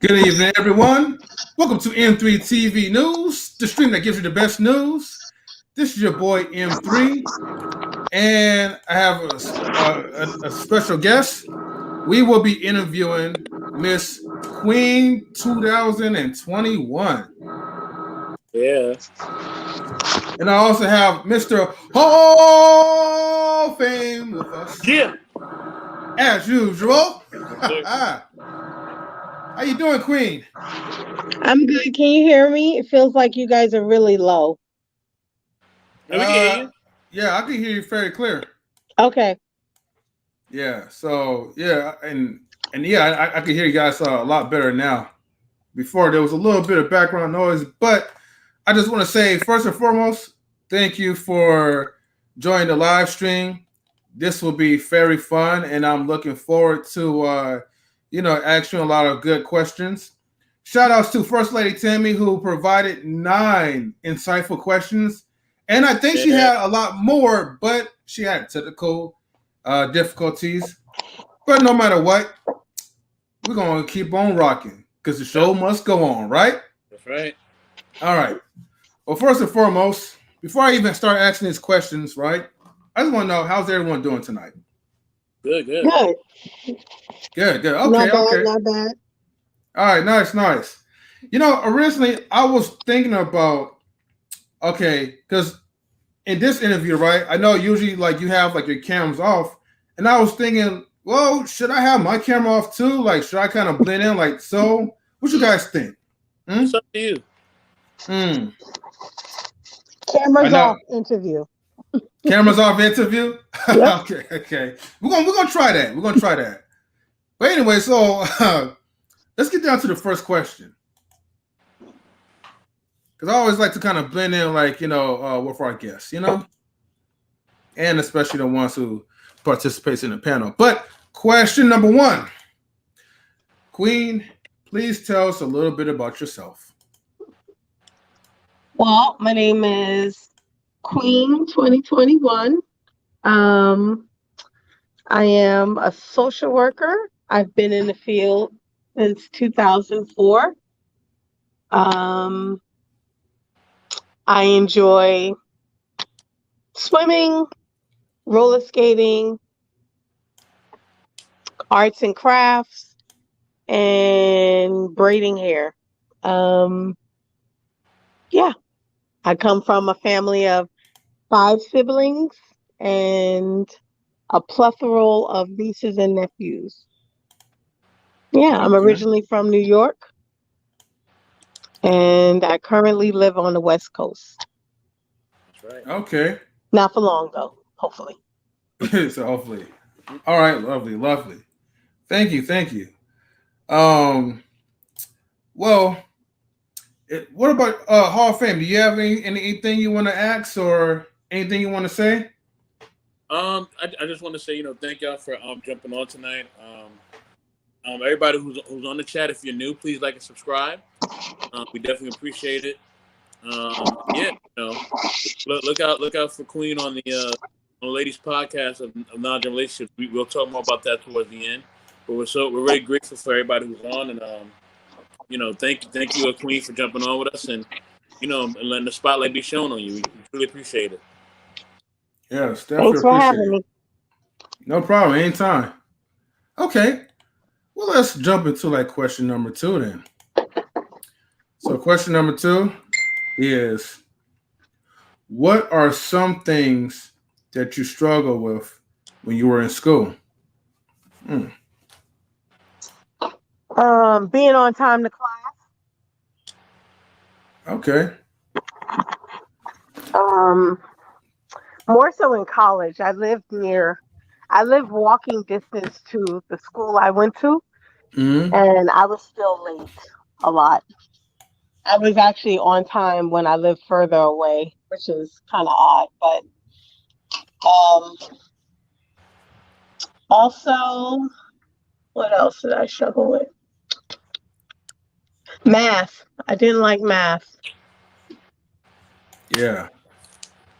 Good evening, everyone. Welcome to M3 TV News, the stream that gives you the best news. This is your boy M3, and I have a special guest. We will be interviewing Miss Queen 2021. Yeah. And I also have Mr. Hall of Fame with us. Yeah. As usual. How you doing, Queen? I'm good. Can you hear me? It feels like you guys are really low. We can hear you. Yeah, I can hear you very clear. Okay. Yeah. So yeah, and yeah, I can hear you guys a lot better now. Before there was a little bit of background noise, but I just want to say first and foremost, thank you for joining the live stream. This will be very fun, and I'm looking forward to asking a lot of good questions. Shout outs to First Lady Tammy, who provided 9 insightful questions. And I think she had a lot more, but she had technical difficulties. But no matter what, we're going to keep on rocking because the show must go on, right? That's right. All right. Well, first and foremost, before I even start asking these questions, right, I just want to know, how's everyone doing tonight? Good. Good. Good. Okay, Not bad, okay. not bad. All right, nice. You know, originally I was thinking about, because in this interview, right, I know usually like you have like your cameras off, and I was thinking, well, should I have my camera off too? Like, should I kind of blend in like so? What you guys think? It's up to you. Cameras off interview. Cameras off interview? Yep. Okay. We're gonna try that. But anyway, so let's get down to the first question. Because I always like to kind of blend in, like, with our guests, and especially the ones who participate in the panel. But question number 1, Queen, please tell us a little bit about yourself. Well, my name is Queen 2021. I am a social worker. I've been in the field since 2004. I enjoy swimming, roller skating, arts and crafts, and braiding hair. I come from a family of 5 siblings and a plethora of nieces and nephews. Yeah, I'm originally from New York, and I currently live on the West Coast. That's right. Okay. Not for long, though, hopefully. So hopefully. All right, lovely. Thank you. Well, what about Hall of Fame? Do you have anything you want to ask or anything you want to say? I just want to say, thank y'all for jumping on tonight. Everybody who's on the chat, if you're new, please like and subscribe. We definitely appreciate it. Look out for Queen on the Ladies podcast of Knowledge and Relationships. We'll talk more about that towards the end. But we're really grateful for everybody who's on, and thank you, Queen, for jumping on with us, and and letting the spotlight be shown on you. We really appreciate it. Yes, definitely. Thanks for having me. No problem. Anytime. Okay. Well, let's jump into like question number 2 then. So question number 2 is, what are some things that you struggle with when you were in school? Being on time to class. Okay. More so in college. I lived walking distance to the school I went to, and I was still late a lot. I was actually on time when I lived further away, which is kind of odd, but also, what else did I struggle with? Math. I didn't like math. Yeah.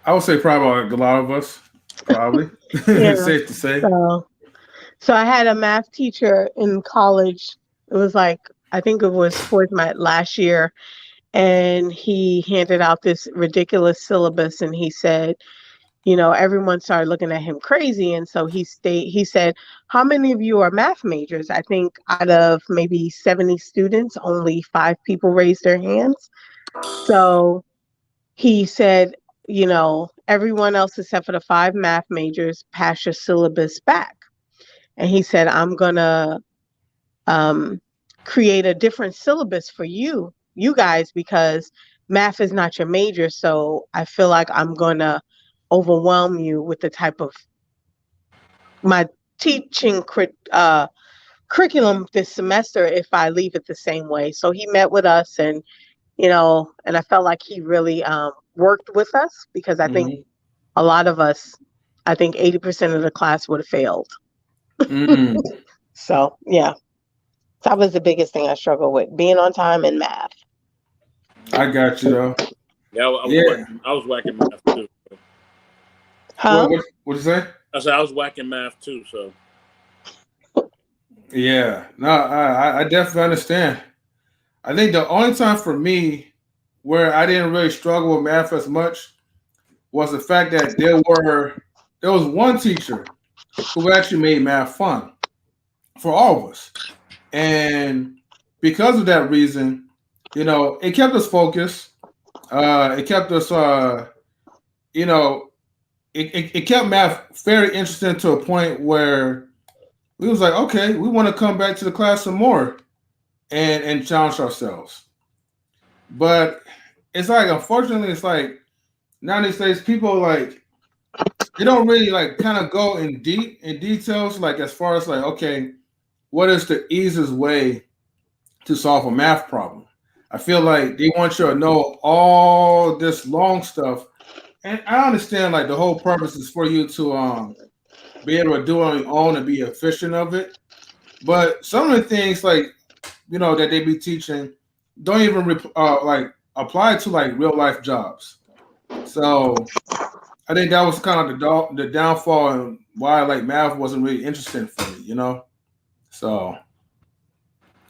I would say probably like a lot of us. Probably. Yeah. Safe to say. So I had a math teacher in college. It was like I think it was towards my last year, and he handed out this ridiculous syllabus, and he said, you know, everyone started looking at him crazy. And so he said, how many of you are math majors? I think out of maybe 70 students, only 5 people raised their hands. So he said, you know, everyone else except for the 5 math majors, pass your syllabus back. And he said, I'm going to create a different syllabus for you guys, because math is not your major. So I feel like I'm going to overwhelm you with the type of my teaching curriculum this semester if I leave it the same way. So he met with us, and you know, and I felt like he really worked with us, because I think a lot of us, I think 80% of the class would have failed. So yeah, that was the biggest thing I struggled with, being on time in math. I got you though. Yeah, I was whacking math too. Huh? What'd you say? I said I was whacking math too. So yeah, no, I definitely understand. I think the only time for me where I didn't really struggle with math as much was the fact that there was one teacher who actually made math fun for all of us. And because of that reason, you know, it kept us focused. It kept us, you know, it kept math very interesting to a point where we was like, okay, we want to come back to the class some more and challenge ourselves. But it's like, unfortunately, it's like now these days people like they don't really like kind of go in details, like as far as like, okay, what is the easiest way to solve a math problem? I feel like they want you to know all this long stuff. And I understand like the whole purpose is for you to be able to do it on your own and be efficient of it. But some of the things like, you know, that they be teaching don't even like apply to like real life jobs. So I think that was kind of the downfall and why like math wasn't really interesting for me, you know. So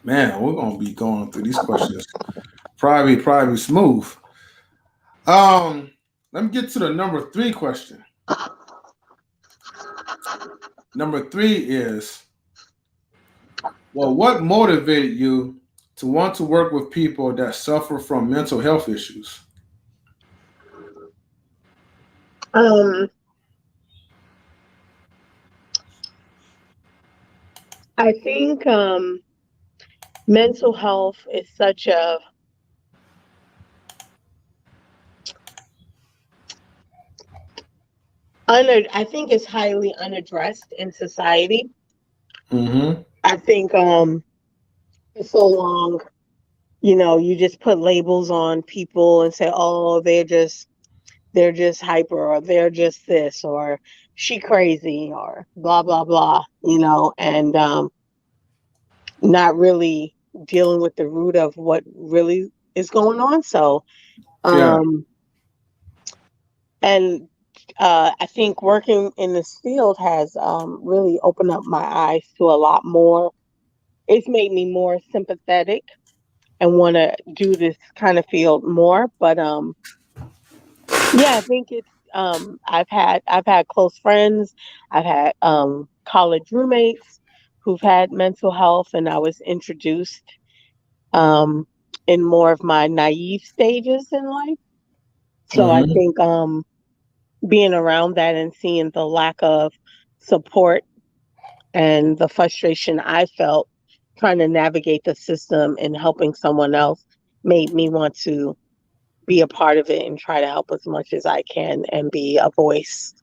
man, we're gonna be going through these questions probably smooth. Let me get to the number 3 question. Number 3 is, well, what motivated you to want to work with people that suffer from mental health issues? I think mental health is such a I think it's highly unaddressed in society. I think for so long, you know, you just put labels on people and say, oh, they're just hyper, or they're just this, or she crazy, or blah blah blah, you know, and not really dealing with the root of what really is going on. So and I think working in this field has really opened up my eyes to a lot more. It's made me more sympathetic and want to do this kind of field more. But yeah, I think it's I've had close friends. I've had college roommates who've had mental health, and I was introduced in more of my naive stages in life. So I think being around that and seeing the lack of support and the frustration I felt trying to navigate the system and helping someone else made me want to be a part of it and try to help as much as I can and be a voice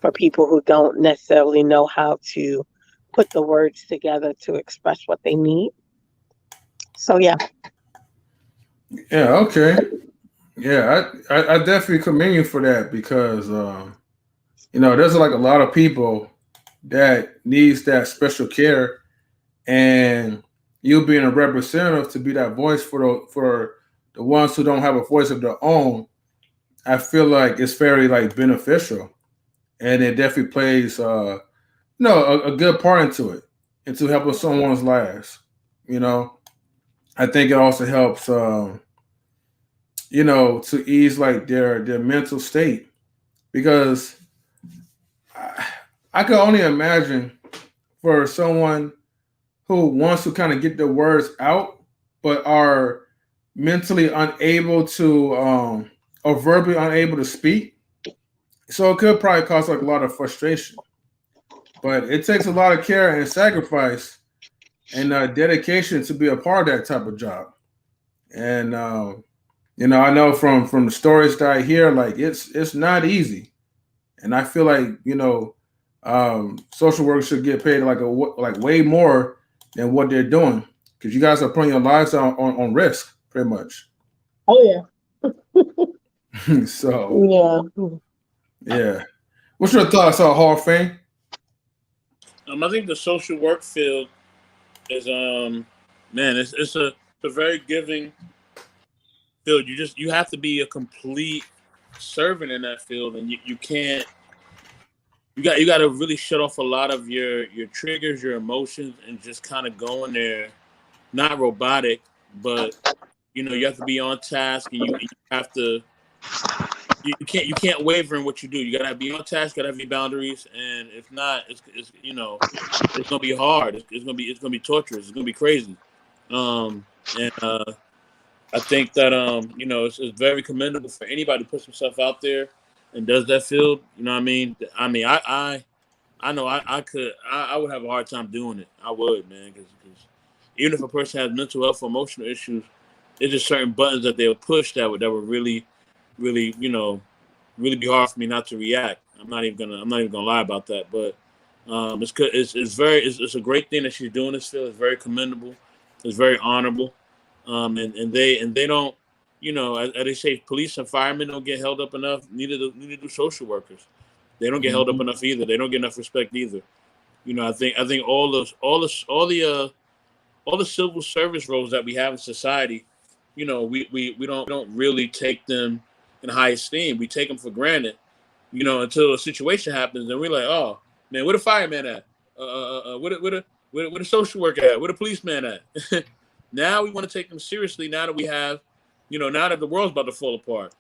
for people who don't necessarily know how to put the words together to express what they need. So yeah. Yeah, okay. Yeah, I definitely commend you for that because you know, there's like a lot of people that needs that special care, and you being a representative to be that voice for the ones who don't have a voice of their own, I feel like it's very like beneficial, and it definitely plays you know a good part into it, into helping someone's lives, you know. I think it also helps, you know, to ease like their mental state because I could only imagine for someone who wants to kind of get the words out, but are mentally unable to, or verbally unable to speak. So it could probably cause like a lot of frustration. But it takes a lot of care and sacrifice and dedication to be a part of that type of job. And you know, I know from the stories that I hear, like it's not easy. And I feel like social workers should get paid like way more than what they're doing because you guys are putting your lives on risk pretty much. Oh yeah. So Yeah. yeah, what's your thoughts on Hall of Fame? I think the social work field is man, it's a very giving field. You have to be a complete servant in that field, and you can't you got to really shut off a lot of your triggers, your emotions, and just kind of go in there, not robotic, but you have to be on task, and you have to you can't waver in what you do. You gotta be on task, gotta have your boundaries, and if not, it's gonna be hard. It's gonna be torturous. It's gonna be crazy. And I think that it's very commendable for anybody who puts himself out there and does that field. You know what I mean? I know I would have a hard time doing it. I would, man, because even if a person has mental health or emotional issues, there's just certain buttons that they'll push that would really, really, really be hard for me not to react. I'm not even gonna lie about that. But it's good. It's a great thing that she's doing this field. It's very commendable. It's very honorable. And they don't, as they say, police and firemen don't get held up enough. Neither do social workers. They don't get held up Mhm. enough either. They don't get enough respect either. I think all the civil service roles that we have in society, we don't really take them in high esteem. We take them for granted, until a situation happens, and we're like, oh man, where the fireman at? Where the social worker at? Where the policeman at? Now we want to take them seriously. Now that we have, now that the world's about to fall apart.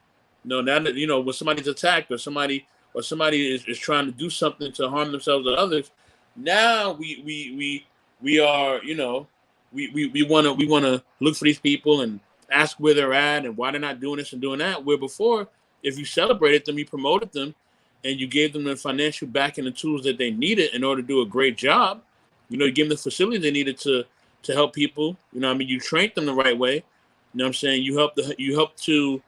Now that when somebody's attacked or somebody is trying to do something to harm themselves or others, now we are we want to look for these people and ask where they're at and why they're not doing this and doing that. Where before, if you celebrated them, you promoted them, and you gave them the financial backing and tools that they needed in order to do a great job, you gave them the facilities they needed to help people. You trained them the right way. You know what I'm saying? You help to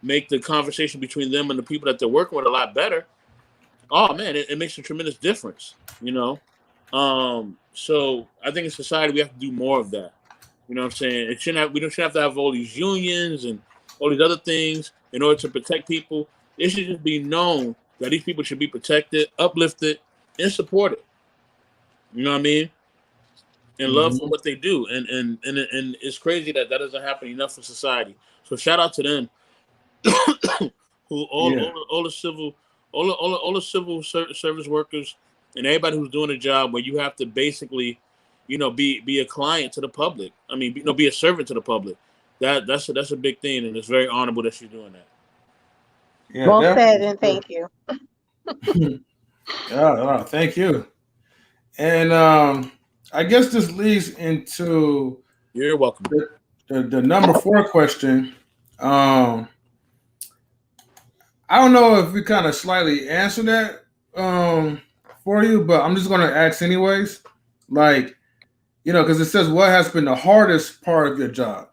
make the conversation between them and the people that they're working with a lot better. Oh man, it makes a tremendous difference. So I think in society we have to do more of that. You know what I'm saying? We don't have to have all these unions and all these other things in order to protect people. It should just be known that these people should be protected, uplifted, and supported. You know what I mean? And love for Mhm. what they do. And it's crazy that that doesn't happen enough in society. So shout out to them who Yeah. all the civil all the service workers and everybody who's doing a job where you have to basically be a client to the public. I mean, be a servant to the public. That's a big thing, and it's very honorable that she's doing that. Yeah, Well said, definitely. and thank you. Yeah, thank you. And I guess this leads into You're welcome. the number four question. Um, I don't know if we kind of slightly answered that for you, but I'm just going to ask anyways. Like, because it says what has been the hardest part of your job.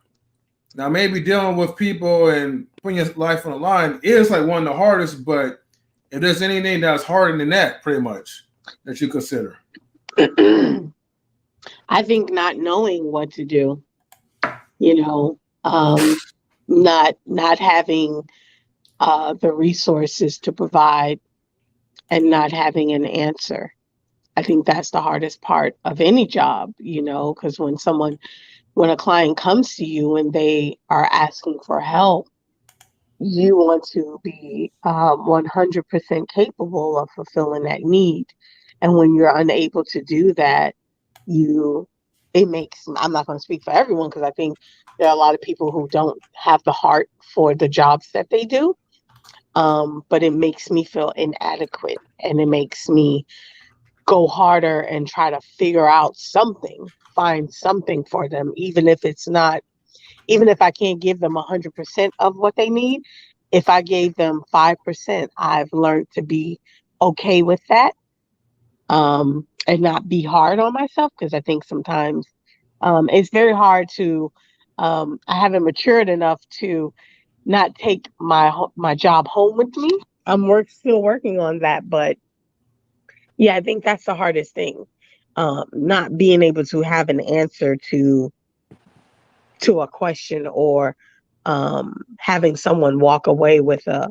Now, maybe dealing with people and putting your life on the line is like one of the hardest, but if there's anything that's harder than that, pretty much that you consider. I think not knowing what to do, you know, not having the resources to provide and not having an answer. I think that's the hardest part of any job, because when a client comes to you and they are asking for help, you want to be 100% capable of fulfilling that need. And when you're unable to do that, you it makes, I'm not going to speak for everyone because I think there are a lot of people who don't have the heart for the jobs that they do. But it makes me feel inadequate, and it makes me go harder and try to figure out something, find something for them, even if it's not, even if I can't give them 100% of what they need. If I gave them 5%, I've learned to be okay with that, and not be hard on myself, because I think sometimes it's very hard to. I haven't matured enough to not take my job home with me. Still working on that, but yeah, I think that's the hardest thing. Not being able to have an answer to a question, or having someone walk away with a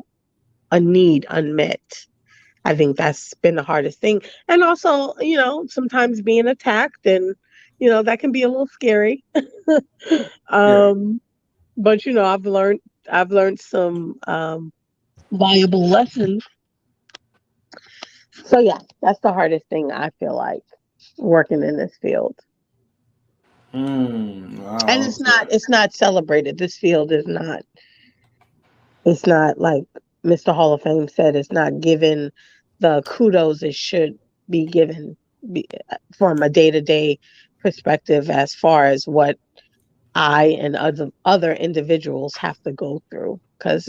need unmet. I think that's been the hardest thing. And also, sometimes being attacked, and, that can be a little scary. Yeah. But, I've learned some valuable lessons. So yeah, that's the hardest thing I feel like working in this field. And Wow. it's not celebrated. This field is not, it's not like Mr. Hall of Fame said, it's not given the kudos it should be given, from a day-to-day perspective, as far as what I and other individuals have to go through, because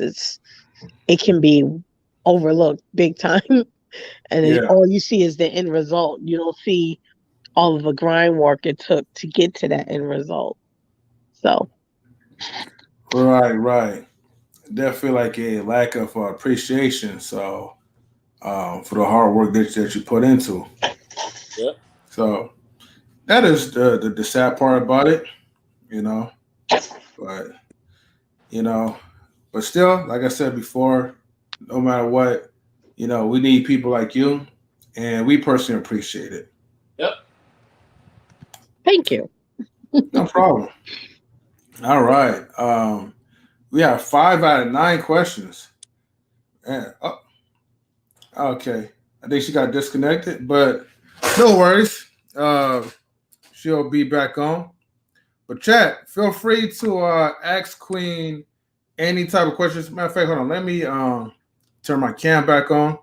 it can be overlooked big time. And Yeah. all you see is the end result. You don't see all of the grind work it took to get to that end result. So Right. Definitely feel like a lack of appreciation. So for the hard work that you put into. Yeah. So that is the sad part about it, you know. But you know, but still, like I said before, no matter what, we need people like you, and we personally appreciate it. Yep. thank you. No problem. All right. We have 5 out of 9 questions. Yeah. Oh, okay. I think she got disconnected, but no worries. She'll be back on. But chat, feel free to ask Queen any type of questions. Matter of fact, hold on. Let me turn my cam back on.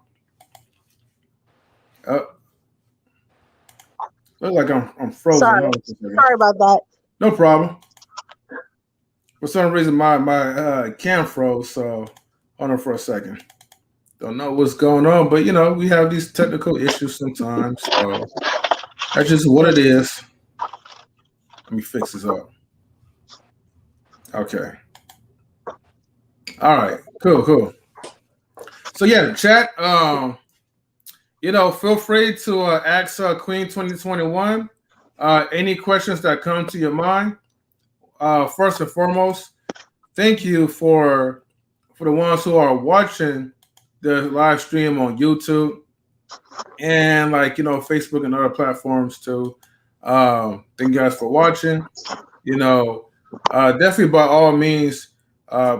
Look like I'm frozen. Sorry. Sorry about that. No problem. For some reason, my cam froze. So hold on for a second. Don't know what's going on, but we have these technical issues sometimes. So that's just what it is. Let me fix this up. Okay. All right. Cool. So yeah, chat. Feel free to ask Queen 2021 any questions that come to your mind. First and foremost, thank you for the ones who are watching the live stream on YouTube and Facebook and other platforms too. Thank you guys for watching. Definitely by all means,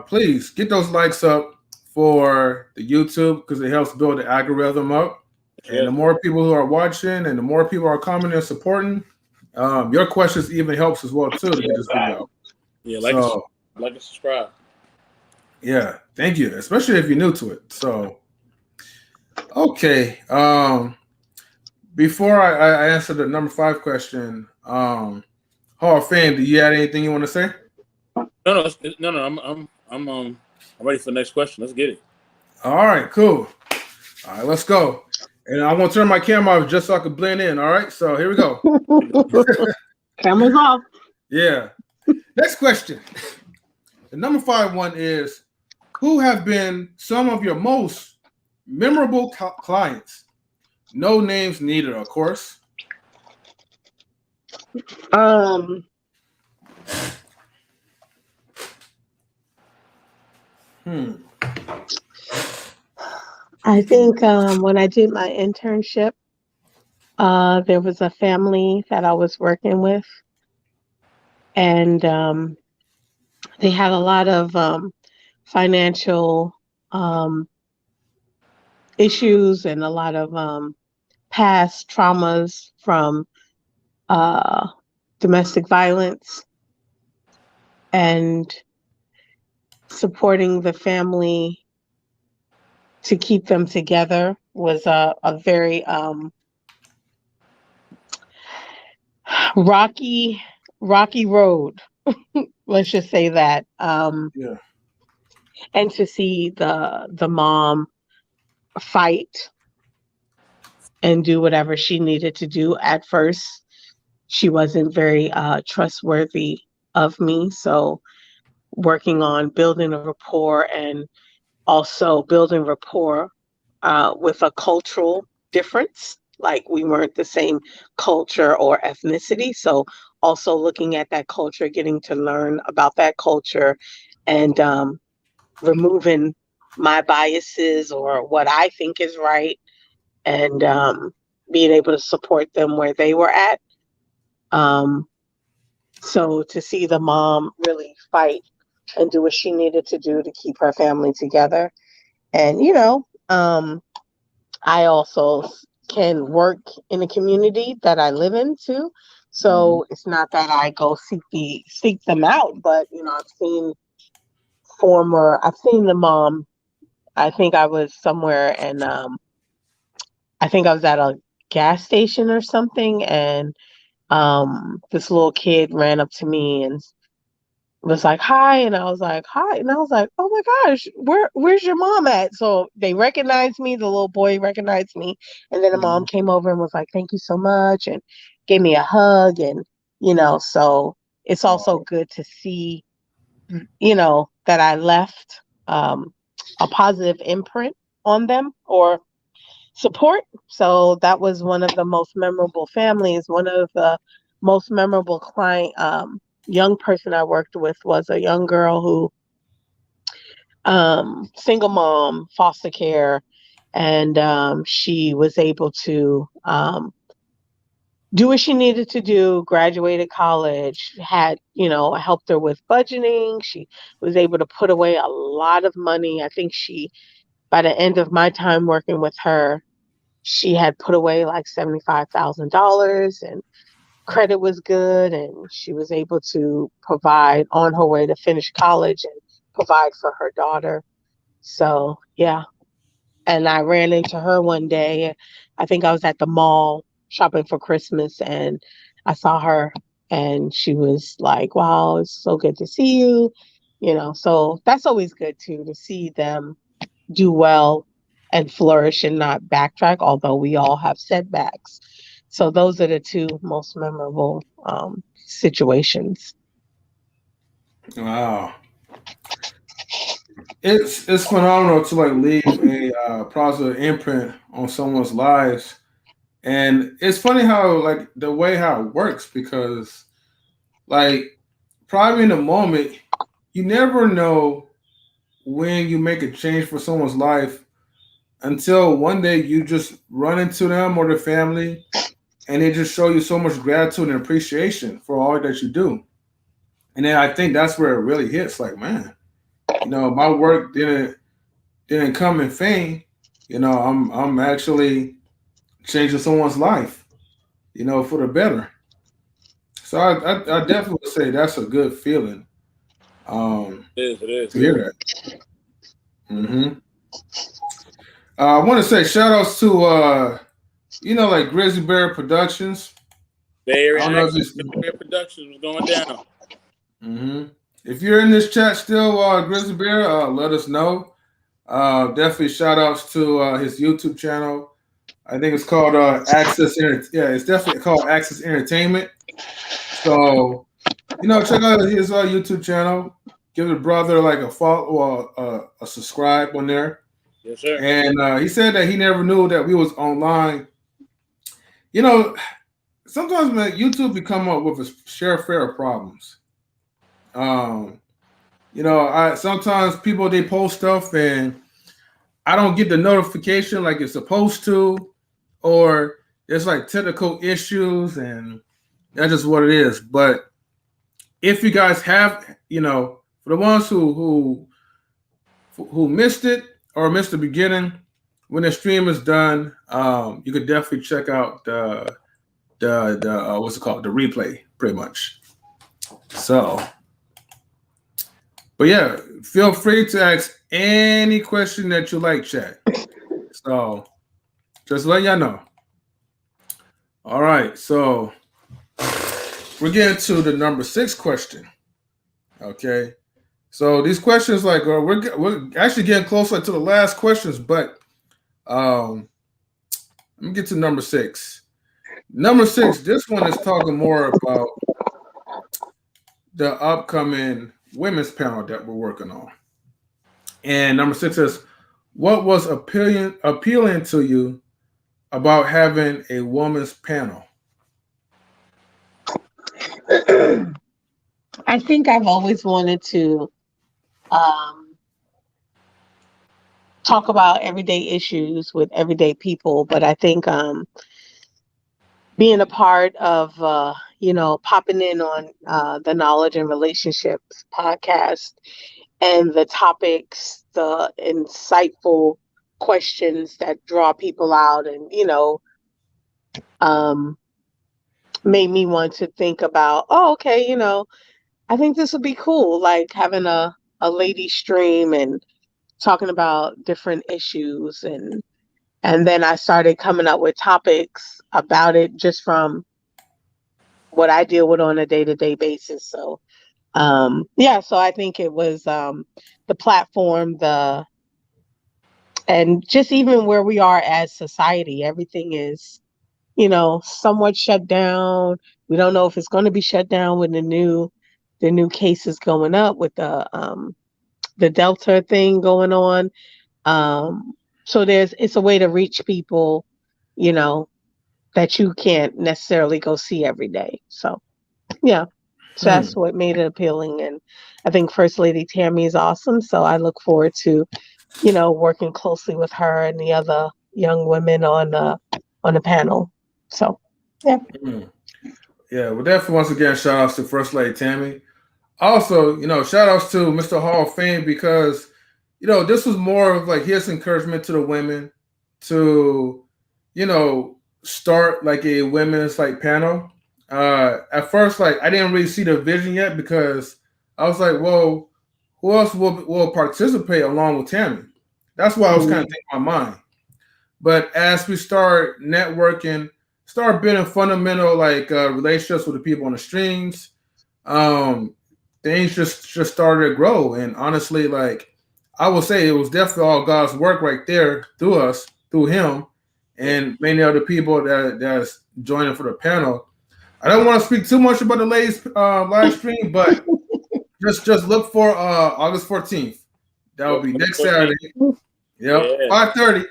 please get those likes up for the YouTube, because it helps build the algorithm up. And the more people who are watching and the more people are commenting and supporting, your questions even helps as well too to get this video out. Yeah, like and subscribe. Yeah, thank you, especially if you're new to it. So, okay. Before I answer the number 5 question, Hall of Fame, do you have anything you want to say? No. I'm ready for the next question. Let's get it. All right, cool. All right, let's go. And I'm gonna turn my camera off just so I can blend in. All right, so here we go. Camera's off. Yeah. Next question. The number 5 one is: who have been some of your most memorable clients? No names needed, of course. I think when I did my internship, there was a family that I was working with, and they had a lot of financial issues, and a lot of past traumas from domestic violence, and supporting the family to keep them together was a very rocky road. Let's just say that. Yeah. And to see the mom fight and do whatever she needed to do. At first, she wasn't very trustworthy of me, so working on building a rapport and also building rapport with a cultural difference. Like we weren't the same culture or ethnicity. So also looking at that culture, getting to learn about that culture and removing my biases or what I think is right and being able to support them where they were at. Um, so to see the mom really fight and do what she needed to do to keep her family together. And, I also can work in a community that I live in too. So it's not that I go seek them out, but I've seen the mom. I think I was somewhere and I think I was at a gas station or something, and this little kid ran up to me and was like, "Hi," and I was like, "Hi," and I was like, "Oh my gosh, where's your mom at?" So they recognized me. The little boy recognized me, and then the mom came over and was like, "Thank you so much," and gave me a hug, and so it's also good to see, that I left a positive imprint on them or support. So that was one of the most memorable families. One of the most memorable young person I worked with was a young girl who, single mom, foster care, and she was able to do what she needed to do, graduated college, helped her with budgeting. She was able to put away a lot of money. I think by the end of my time working with her, she had put away like $75,000 and credit was good. And she was able to provide on her way to finish college and provide for her daughter. So, yeah. And I ran into her one day. I think I was at the mall shopping for Christmas and I saw her and she was like, "Wow, it's so good to see you." So that's always good too, to see them do well and flourish and not backtrack, although we all have setbacks. So those are the two most memorable situations. Wow. It's phenomenal to like leave a positive imprint on someone's lives. And it's funny how like the way how it works because like probably in the moment you never know when you make a change for someone's life until one day you just run into them or their family and they just show you so much gratitude and appreciation for all that you do. And then I think that's where it really hits like, man, my work didn't come in vain. I'm actually changing someone's life, for the better. So I definitely would say that's a good feeling. It is. To hear that. I want to say shout outs to like Grizzly Bear Productions. Bay I Area don't know if Action, it's. Bay Area Productions was going down. If you're in this chat still, Grizzly Bear, let us know. Definitely shout outs to his YouTube channel. I think it's called it's definitely called Access Entertainment. So, check out his YouTube channel. Give the brother like a follow or a subscribe on there. Yes, sir. And he said that he never knew that we was online. Sometimes man, YouTube be come up with a share fair of problems. I sometimes people they post stuff and I don't get the notification like it's supposed to, or there's like technical issues, and that's just what it is. But if you guys have, for the ones who missed it or missed the beginning, when the stream is done, you could definitely check out the what's it called, the replay. pretty much. So, but yeah, feel free to ask any question that you like, chat. So, just let y'all know. All right, so we're getting to the number 6 question. Okay, so these questions, like, we're actually getting closer to the last questions, but let me get to number 6. Number 6, this one is talking more about the upcoming women's panel that we're working on. And number 6 is, what was appealing to you about having a woman's panel? I think I've always wanted to talk about everyday issues with everyday people, but I think being a part of, popping in on the Knowledge and Relationships podcast and the topics, the insightful questions that draw people out and, made me want to think about, okay, I think this would be cool, like having a lady stream and talking about different issues, and then I started coming up with topics about it just from what I deal with on a day-to-day basis. So so I think it was the platform, and just even where we are as society, everything is, somewhat shut down. We don't know if it's going to be shut down with the new cases going up with the Delta thing going on. So it's a way to reach people, that you can't necessarily go see every day. So yeah. So that's what made it appealing. And I think First Lady Tammy is awesome. So I look forward to, working closely with her and the other young women on the panel. So yeah. Yeah, well, definitely once again, shout outs to First Lady Tammy. Also, shout outs to Mr. Hall of Fame, because, this was more of like his encouragement to the women to, start like a women's like panel. At first, like, I didn't really see the vision yet, because I was like, well, who else will participate along with Tammy? That's why I was kind of thinking in my mind. But as we start networking, start building fundamental like relationships with the people on the streams, things just started to grow. And honestly, like, I will say it was definitely all God's work right there through us, through him, and many other people that's joining for the panel. I don't want to speak too much about the ladies live stream, but just look for August 14th. That will be next Saturday. Yep, 5:30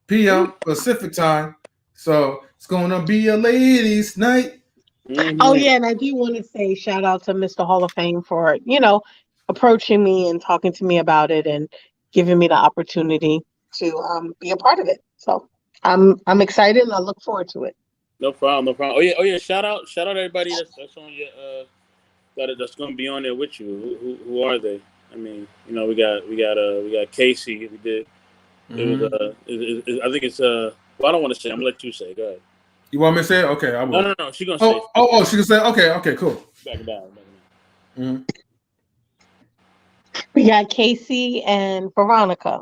p.m. Pacific time. So it's gonna be a ladies' night. Mm-hmm. Oh yeah, and I do want to say shout out to Mr. Hall of Fame for approaching me and talking to me about it and giving me the opportunity to be a part of it. So I'm excited and I look forward to it. No problem. Oh yeah. Shout out everybody that's on your that's going to be on there with you. Who are they? I mean, we got Casey. We did. It was I think it's well, I don't want to say. I'm gonna let you say. Go ahead. You want me to say it? Okay, I will. No. She gonna say. She can say. Okay, cool. Back it down. Mm-hmm. We got Casey and Veronica,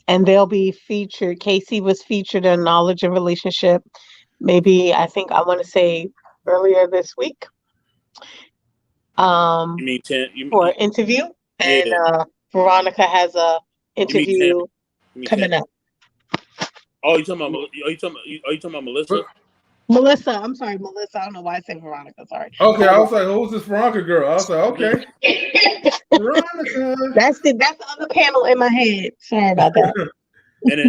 and they'll be featured. Casey was featured in Knowledge and Relationship. Maybe I want to say earlier this week. You mean for an interview, and Veronica has a interview coming up. Oh, you talking about Melissa? Melissa, I'm sorry, Melissa. I don't know why I said Veronica. Sorry. Okay, I was like, who's this Veronica girl? I was like, okay, Veronica. That's the other panel in my head. Sorry about that. And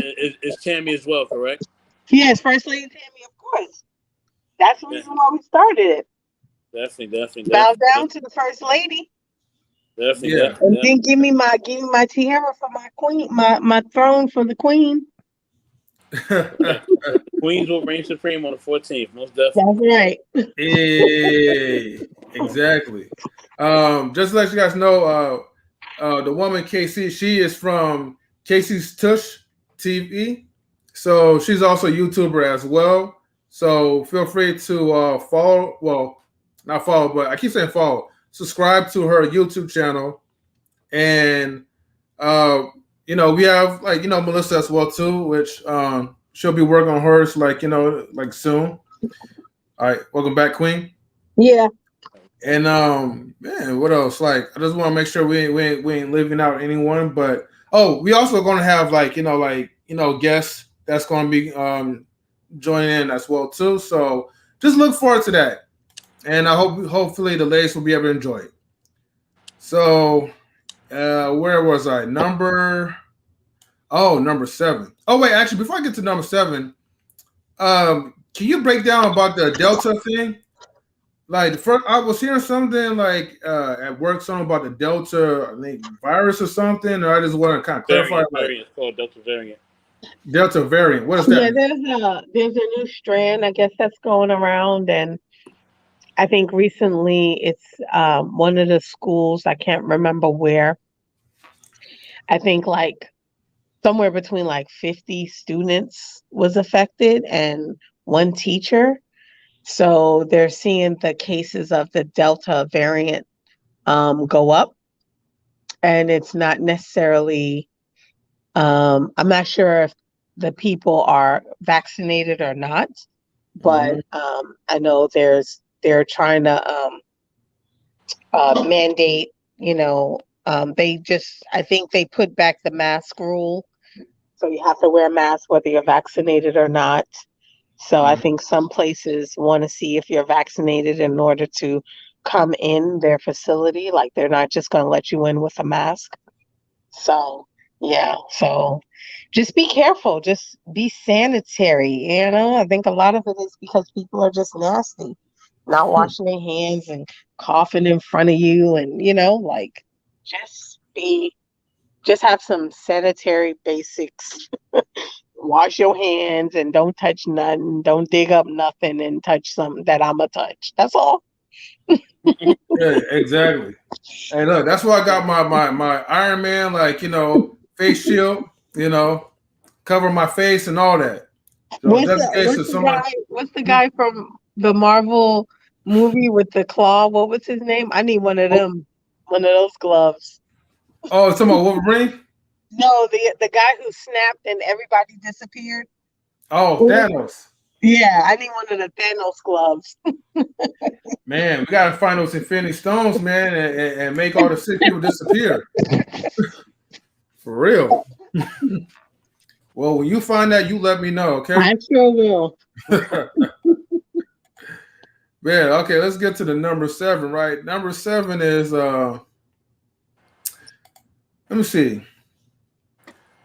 it's Tammy as well, correct? Yes, First Lady Tammy, of course. That's the reason why we started it. Definitely. Bow down to the First Lady. Definitely. And then give me my tiara for my queen, my throne for the queen. Queens will reign supreme on the 14th, most definitely. That's right. Hey, exactly. Just to let you guys know, the woman Casey, she is from Casey's Tush TV, so she's also a YouTuber as well. So feel free to follow. Well, not follow, but I keep saying follow. Subscribe to her YouTube channel, and we have Melissa as well too, which she'll be working on hers like soon. All right, welcome back, Queen. Yeah. And man, what else? Like, I just want to make sure we ain't leaving out anyone. But we also going to have guests that's going to be joining in as well too. So just look forward to that, and I hopefully the ladies will be able to enjoy it. So where was I? Number 7. Oh wait, actually, before I get to number 7, can you break down about the Delta thing? Like first, I was hearing something like at work, something about the Delta, I think, virus or something. Or I just want to kind of clarify. Variant called Delta variant. Delta variant. What is that? Yeah, there's a new strand, I guess, that's going around, and I think recently it's one of the schools. I can't remember where. I think like somewhere between like 50 students was affected and one teacher. So they're seeing the cases of the Delta variant go up, and it's not necessarily. I'm not sure if the people are vaccinated or not, but I know they're trying to mandate. I think they put back the mask rule, so you have to wear a mask whether you're vaccinated or not. So I think some places want to see if you're vaccinated in order to come in their facility. Like they're not just going to let you in with a mask. So, yeah. So just be careful. Just be sanitary. I think a lot of it is because people are just nasty, not washing their hands and coughing in front of you. And, just have some sanitary basics. Wash your hands and don't touch nothing. Don't dig up nothing and touch something that I'ma touch. That's all. Yeah, exactly. Hey, look, that's why I got my Iron Man, face shield, cover my face and all that. So What's the guy from the Marvel movie with the claw? What was his name? I need one of them. One of those gloves. Oh, it's talking about Wolverine? No, the guy who snapped and everybody disappeared. Oh, Thanos. Yeah, I need one of the Thanos gloves. Man, we gotta find those Infinity Stones, man, and make all the sick people disappear. For real. Well, when you find that, you let me know, okay? I sure will. Man, okay, let's get to the number 7, right? Number 7 is let me see.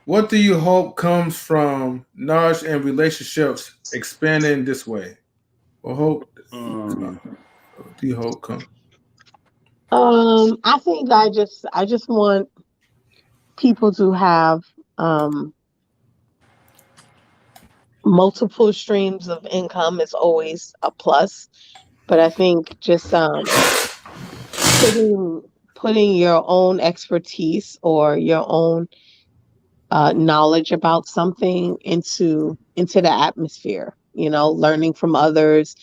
What do you hope comes from knowledge and relationships expanding this way? What hope do you hope come? I think I just want people to have multiple streams of income is always a plus, but I think just putting your own expertise or your own knowledge about something into the atmosphere, learning from others,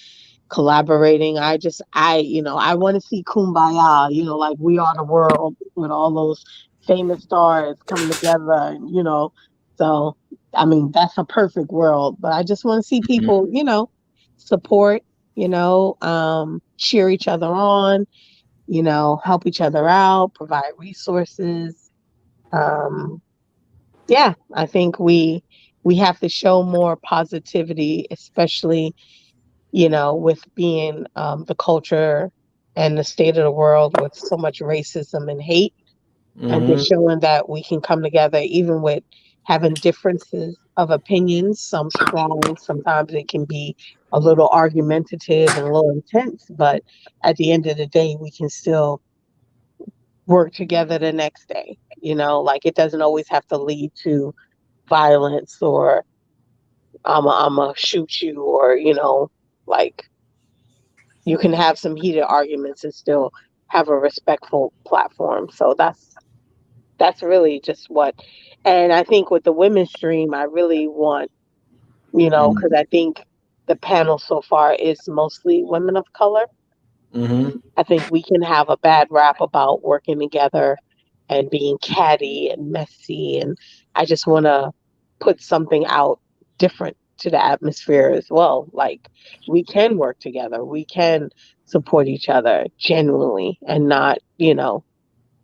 collaborating. I want to see Kumbaya, like We Are the World with all those famous stars coming together, so I mean that's a perfect world, but I just want to see people, support, cheer each other on, help each other out, provide resources. Yeah, I think we have to show more positivity, especially, with being the culture and the state of the world with so much racism and hate, and just showing that we can come together even with having differences of opinions, some strong, sometimes it can be a little argumentative and a little intense, but at the end of the day, we can still work together the next day. Like it doesn't always have to lead to violence or I'ma shoot you, or like you can have some heated arguments and still have a respectful platform. So that's really just what. And I think with the women's stream, I really want, because I think the panel so far is mostly women of color. I think we can have a bad rap about working together and being catty and messy. And I just want to put something out different to the atmosphere as well. Like, we can work together, we can support each other genuinely and not,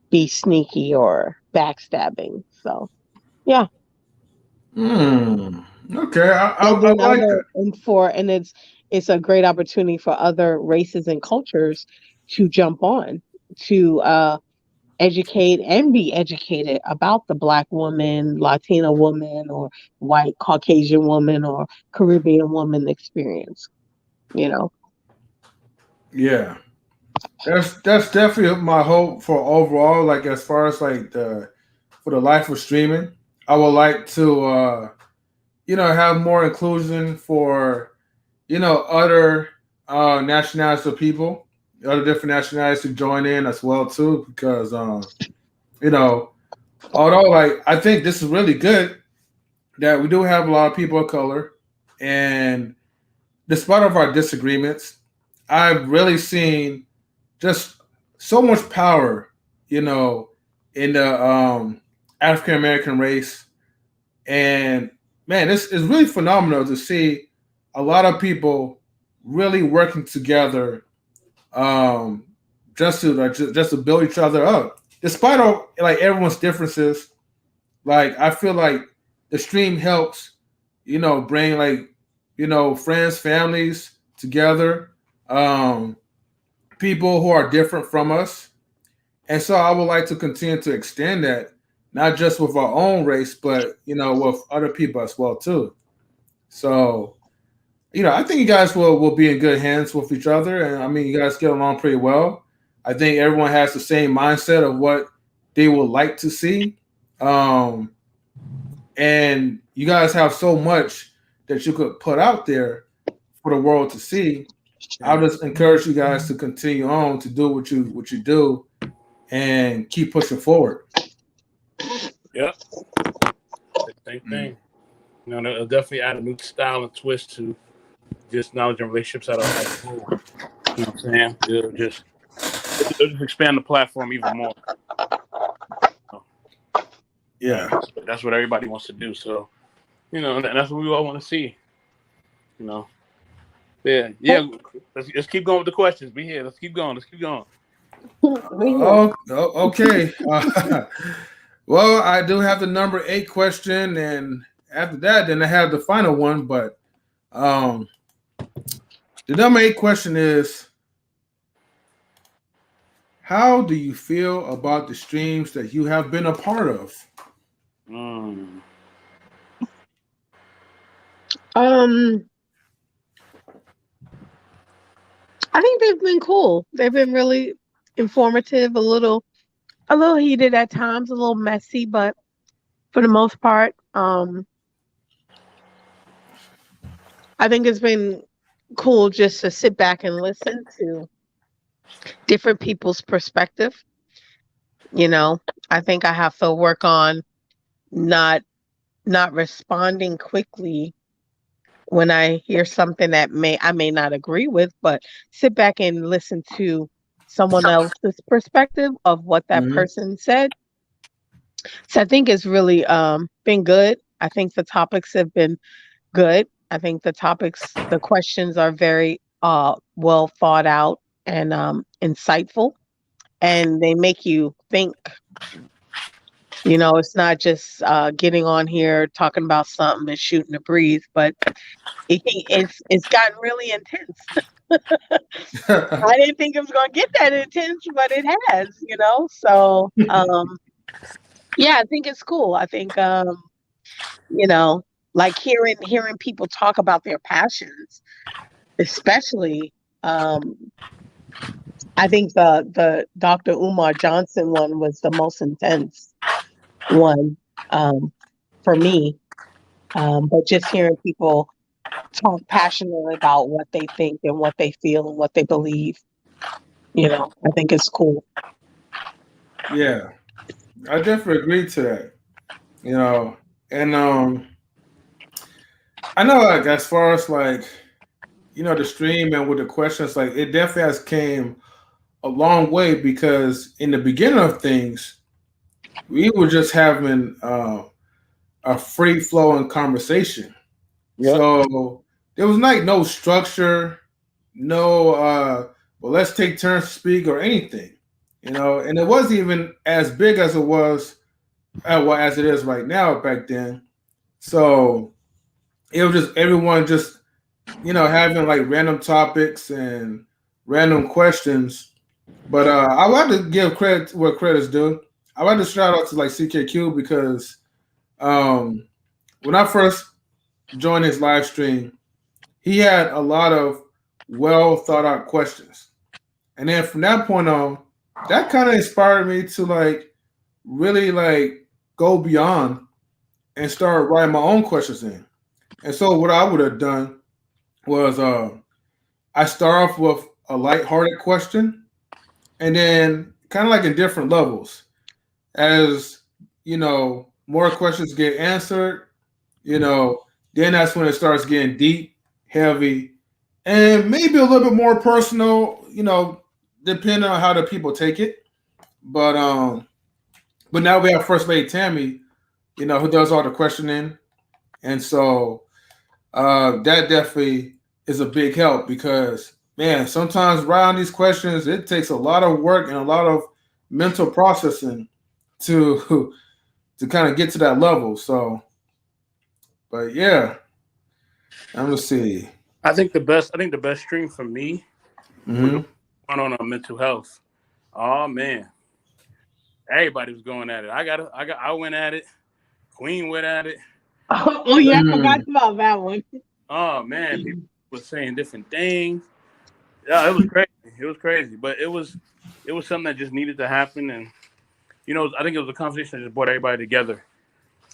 be sneaky or backstabbing. So, yeah. Okay, And I then like that. it's a great opportunity for other races and cultures to jump on to educate and be educated about the Black woman, Latina woman, or white Caucasian woman, or Caribbean woman experience. You know. Yeah, that's definitely my hope for overall. Like as far as like the for the life of streaming, I would like to have more inclusion for other nationalities of people, other different nationalities to join in as well too, because you know although like I think this is really good that we do have a lot of people of color, and despite of our disagreements, I've really seen just so much power, you know, in the African American race. And man, this is really phenomenal to see a lot of people really working together, um, just to build each other up, despite all like everyone's differences. Like I feel like the stream helps, bring like friends, families together, um, people who are different from us. And so I would like to continue to extend that, not just with our own race, but with other people as well too. So, I think you guys will be in good hands with each other, and I mean, you guys get along pretty well. I think everyone has the same mindset of what they would like to see, um, and you guys have so much that you could put out there for the world to see. I'll just encourage you guys to continue on to do what you do and keep pushing forward. Yep. Same thing. It'll definitely add a new style and twist to just knowledge and relationships as a whole. You know what I'm saying? It'll just expand the platform even more. Yeah. That's what everybody wants to do. So, and that's what we all want to see. Yeah. Let's keep going with the questions. Be here. Let's keep going. Okay. Well, I do have the number 8 question, and after that, then I have the final one. But the number 8 question is: how do you feel about the streams that you have been a part of? I think they've been cool. They've been really informative, a little heated at times, a little messy, but for the most part, I think it's been cool just to sit back and listen to different people's perspective. I think I have to work on not not responding quickly when I hear something that I may not agree with, but sit back and listen to someone else's perspective of what that Mm-hmm. person said. So I think it's really been good. I think the topics have been good. I think the questions are very well thought out and insightful, and they make you think. It's not just getting on here talking about something and shooting the breeze, but it's gotten really intense. I didn't think it was going to get that intense, but it has. So yeah, I think it's cool. I think you know, like hearing people talk about their passions, especially I think the Dr. Umar Johnson one was the most intense one for me. But just hearing people talk passionately about what they think and what they feel and what they believe, I think it's cool. Yeah, I definitely agree to that. And I know like as far as like the stream and with the questions, like it definitely has came a long way because in the beginning of things, we were just having a free flowing conversation. Yep. So there was like no structure, no well let's take turns to speak or anything. And it wasn't even as big as it was well as it is right now back then. So it was just everyone just having like random topics and random questions. But I like to give credit where credit's due. I like to shout out to like CKQ because um, when I first joined his live stream, he had a lot of well thought out questions. And then from that point on, that kind of inspired me to like really like go beyond and start writing my own questions in. And so what I would have done was I start off with a lighthearted question and then kind of like in different levels. As more questions get answered, you know, then that's when it starts getting deep, heavy, and maybe a little bit more personal, depending on how the people take it. But now we have First Lady Tammy, who does all the questioning. And so that definitely is a big help because man, sometimes writing these questions, it takes a lot of work and a lot of mental processing to to kind of get to that level. So, but yeah, I'm gonna see. I think the best stream for me was the Hmm. one on mental health. Oh man, everybody was going at it. I went at it. Queen went at it. Oh yeah, I forgot Mm. about that one. Oh man, people were saying different things. Yeah, it was crazy. It was crazy, but it was something that just needed to happen, and I think it was a conversation that just brought everybody together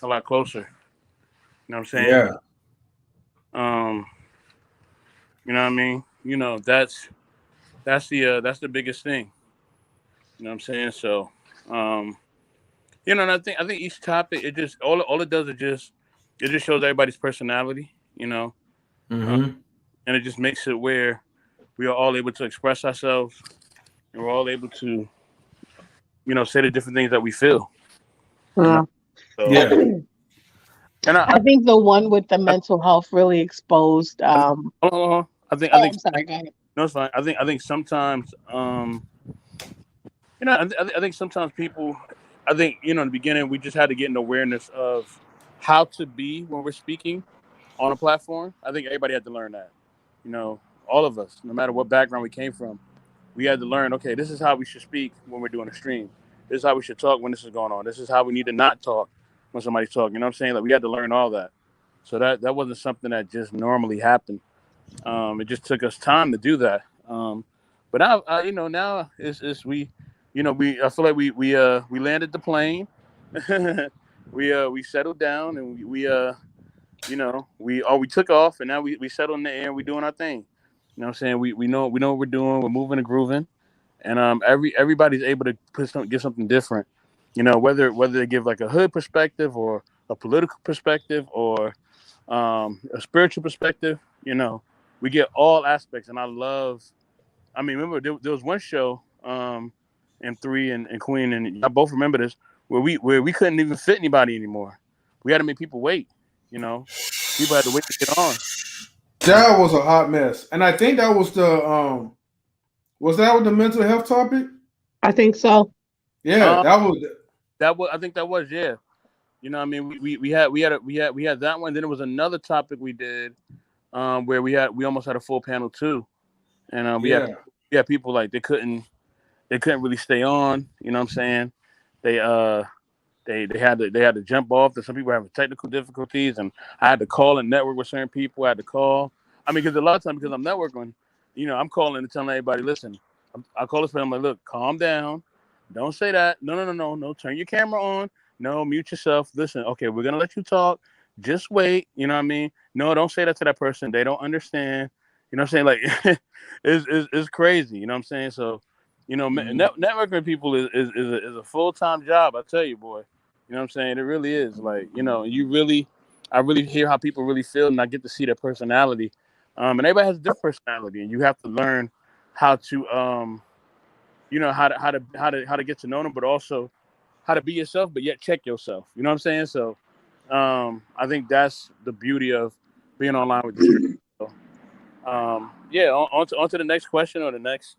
a lot closer. You know what I'm saying? Yeah. Um, you know what I mean? That's the biggest thing. You know what I'm saying? So, um, and I think each topic all it does is just shows everybody's personality. Uh, Hmm. and it just makes it where we are all able to express ourselves and we're all able to say the different things that we feel. You know, Yeah. so Yeah. and I think the one with the mental health really exposed. I, hold on, hold on. I Oh, think I'm sorry. Go ahead. no, it's fine. I think sometimes I think sometimes people, in the beginning, we just had to get an awareness of how to be when we're speaking on a platform. I think everybody had to learn that. You know, all of us, no matter what background we came from, we had to learn. Okay, this is how we should speak when we're doing a stream. This is how we should talk when this is going on. This is how we need to not talk when somebody's talking. You know what I'm saying? Like we had to learn all that. So that wasn't something that just normally happened. It just took us time to do that. But now it's we I feel like we landed the plane. we settled down and we took off and now we settled in the air and we doing our thing. You know what I'm saying? We know what we're doing. We're moving and grooving, and everybody's able to give something different. Whether they give like a hood perspective or a political perspective or a spiritual perspective. We get all aspects, and I love. I mean, remember there was one show, M3 and Queen, and I both remember this, where we couldn't even fit anybody anymore. We had to make people wait. You know, people had to wait to get on. That was a hot mess, and I think that was the was that with the mental health topic? I think so. Yeah, Um, that was. I think that was yeah. I mean, we had that one. Then there was another topic we did, where we almost had a full panel too, and Yeah. we had people like they couldn't really stay on. You know what I'm saying? They they had to jump off. That some people were having technical difficulties, and I had to call and network with certain people. I had to call. I mean, because a lot of times because I'm networking, I'm calling and telling everybody, listen, I call this person. I'm like, look, calm down. Don't say that. No, no, no, no, no. Turn your camera on. No, mute yourself. Listen, okay, we're gonna let you talk. Just wait. You know what I mean? No, don't say that to that person. They don't understand. You know what I'm saying? Like, it's crazy. You know what I'm saying? So, Mhm. networking people is a full time job. I tell you, boy. You know what I'm saying? It really is. Like, I really hear how people really feel, and I get to see their personality. And everybody has a different personality, and you have to learn how to how to get to know them, but also how to be yourself, but yet check yourself. You know what I'm saying? So I think that's the beauty of being online with the street. So, on to the next question or the next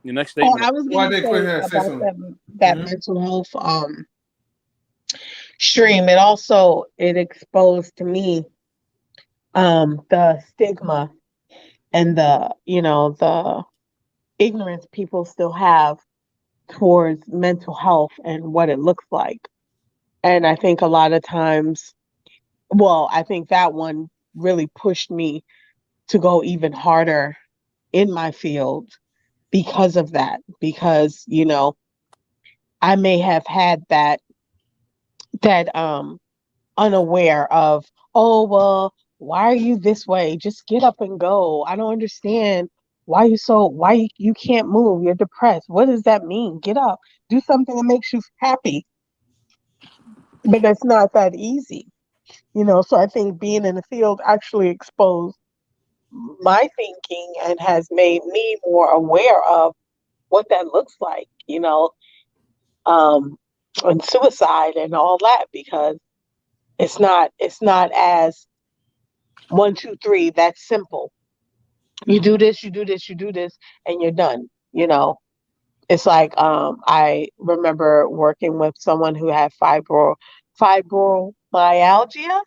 statement. I was Why going to did Quinn say say about something? that mental health stream. It exposed to me the stigma and the ignorance people still have towards mental health and what it looks like. And I think a lot of times, I think that one really pushed me to go even harder in my field because of that. Because, I may have had that unaware of, oh, well, why are you this way? Just get up and go. I don't understand why you can't move. You're depressed. What does that mean? Get up. Do something that makes you happy. But it's not that easy. So I think being in the field actually exposed my thinking and has made me more aware of what that looks like, um, and suicide and all that, because it's not as 1, 2, 3, that's simple. You do this, you do this, you do this, and you're done. It's like I remember working with someone who had fibromyalgia,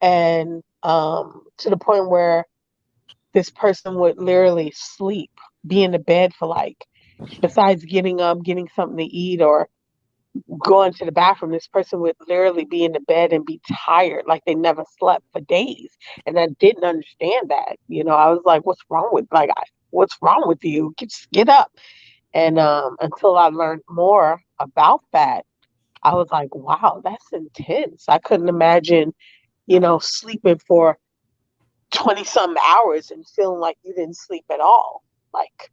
and to the point where this person would literally sleep, be in the bed for like, besides getting up, getting something to eat, or going to the bathroom, this person would literally be in the bed and be tired, like they never slept for days. And I didn't understand that. I was like, what's wrong with you? Just get up. And until I learned more about that, I was like, wow, that's intense. I couldn't imagine, sleeping for 20 some hours and feeling like you didn't sleep at all. Like,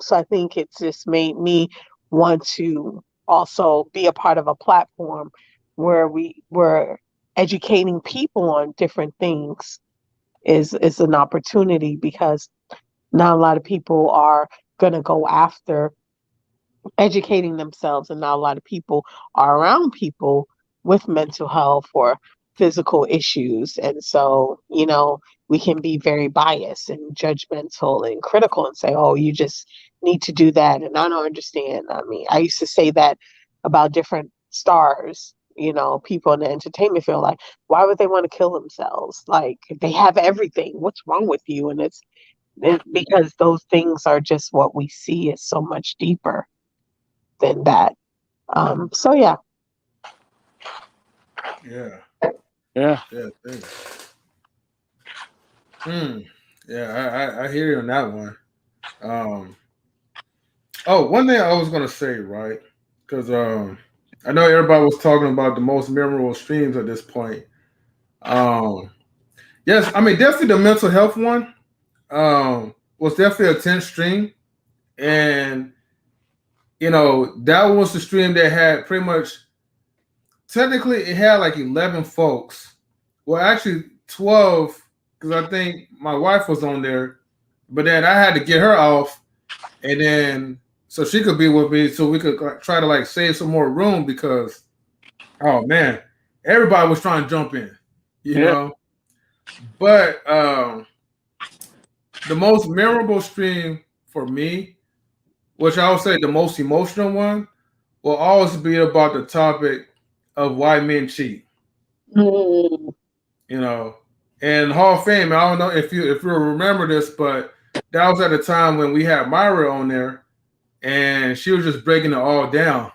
so I think it's just made me want to also be a part of a platform where we were educating people on different things is an opportunity, because not a lot of people are going to go after educating themselves, and not a lot of people are around people with mental health or physical issues. And so, we can be very biased and judgmental and critical and say, oh, you just need to do that. And I don't understand. I mean, I used to say that about different stars, people in the entertainment field, like, why would they want to kill themselves? Like, they have everything. What's wrong with you? And it's because those things are just what we see is so much deeper than that. So yeah. Yeah. Yeah. Yeah, I hear you on that one. One thing I was gonna say, right? Because I know everybody was talking about the most memorable streams at this point. Yes, I mean definitely the mental health one was definitely a tense stream, and that was the stream that had pretty much technically it had like 11 folks. Well, actually 12 because I think my wife was on there, but then I had to get her off, and then so she could be with me, so we could try to like save some more room because oh man, everybody was trying to jump in, you know. But the most memorable stream for me, which I would say the most emotional one, will always be about the topic of why men cheat. Mm. You know, and Hall of Fame. I don't know if you remember this, but that was at a time when we had Myra on there, and she was just breaking it all down.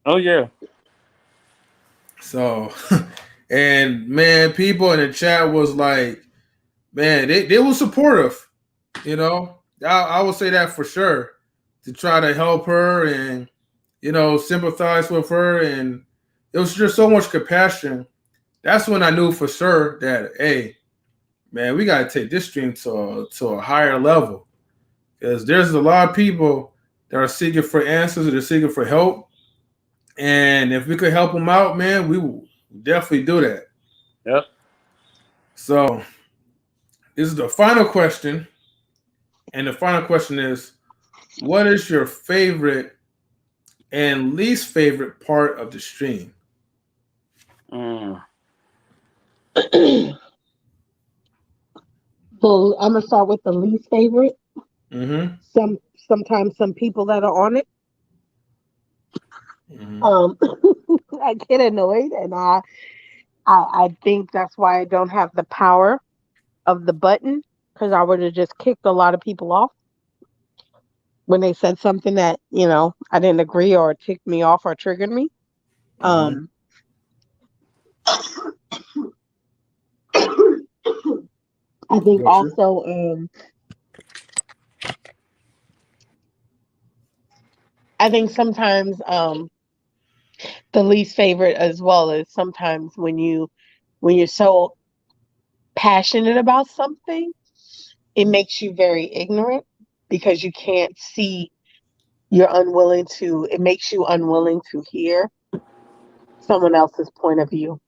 Oh yeah. So, and man, people in the chat was like, man, they were supportive. I would say that for sure to try to help her and sympathize with her, and it was just so much compassion. That's when I knew for sure that hey, man, we got to take this stream to a higher level because there's a lot of people that are seeking for answers, they're seeking for help, and if we could help them out, man, we will definitely do that. Yep. So This is the final question, and the final question is: what is your favorite and least favorite part of the stream? So I'm gonna start with the least favorite. Mm-hmm. Sometimes some people that are on it, Mm-hmm. I get annoyed, and I think that's why I don't have the power of the button, because I would have just kicked a lot of people off when they said something that I didn't agree or ticked me off or triggered me. Mm-hmm. Um, I think Gotcha. also, I think sometimes the least favorite as well is sometimes when you're so passionate about something, it makes you very ignorant because you can't see. It makes you unwilling to hear someone else's point of view.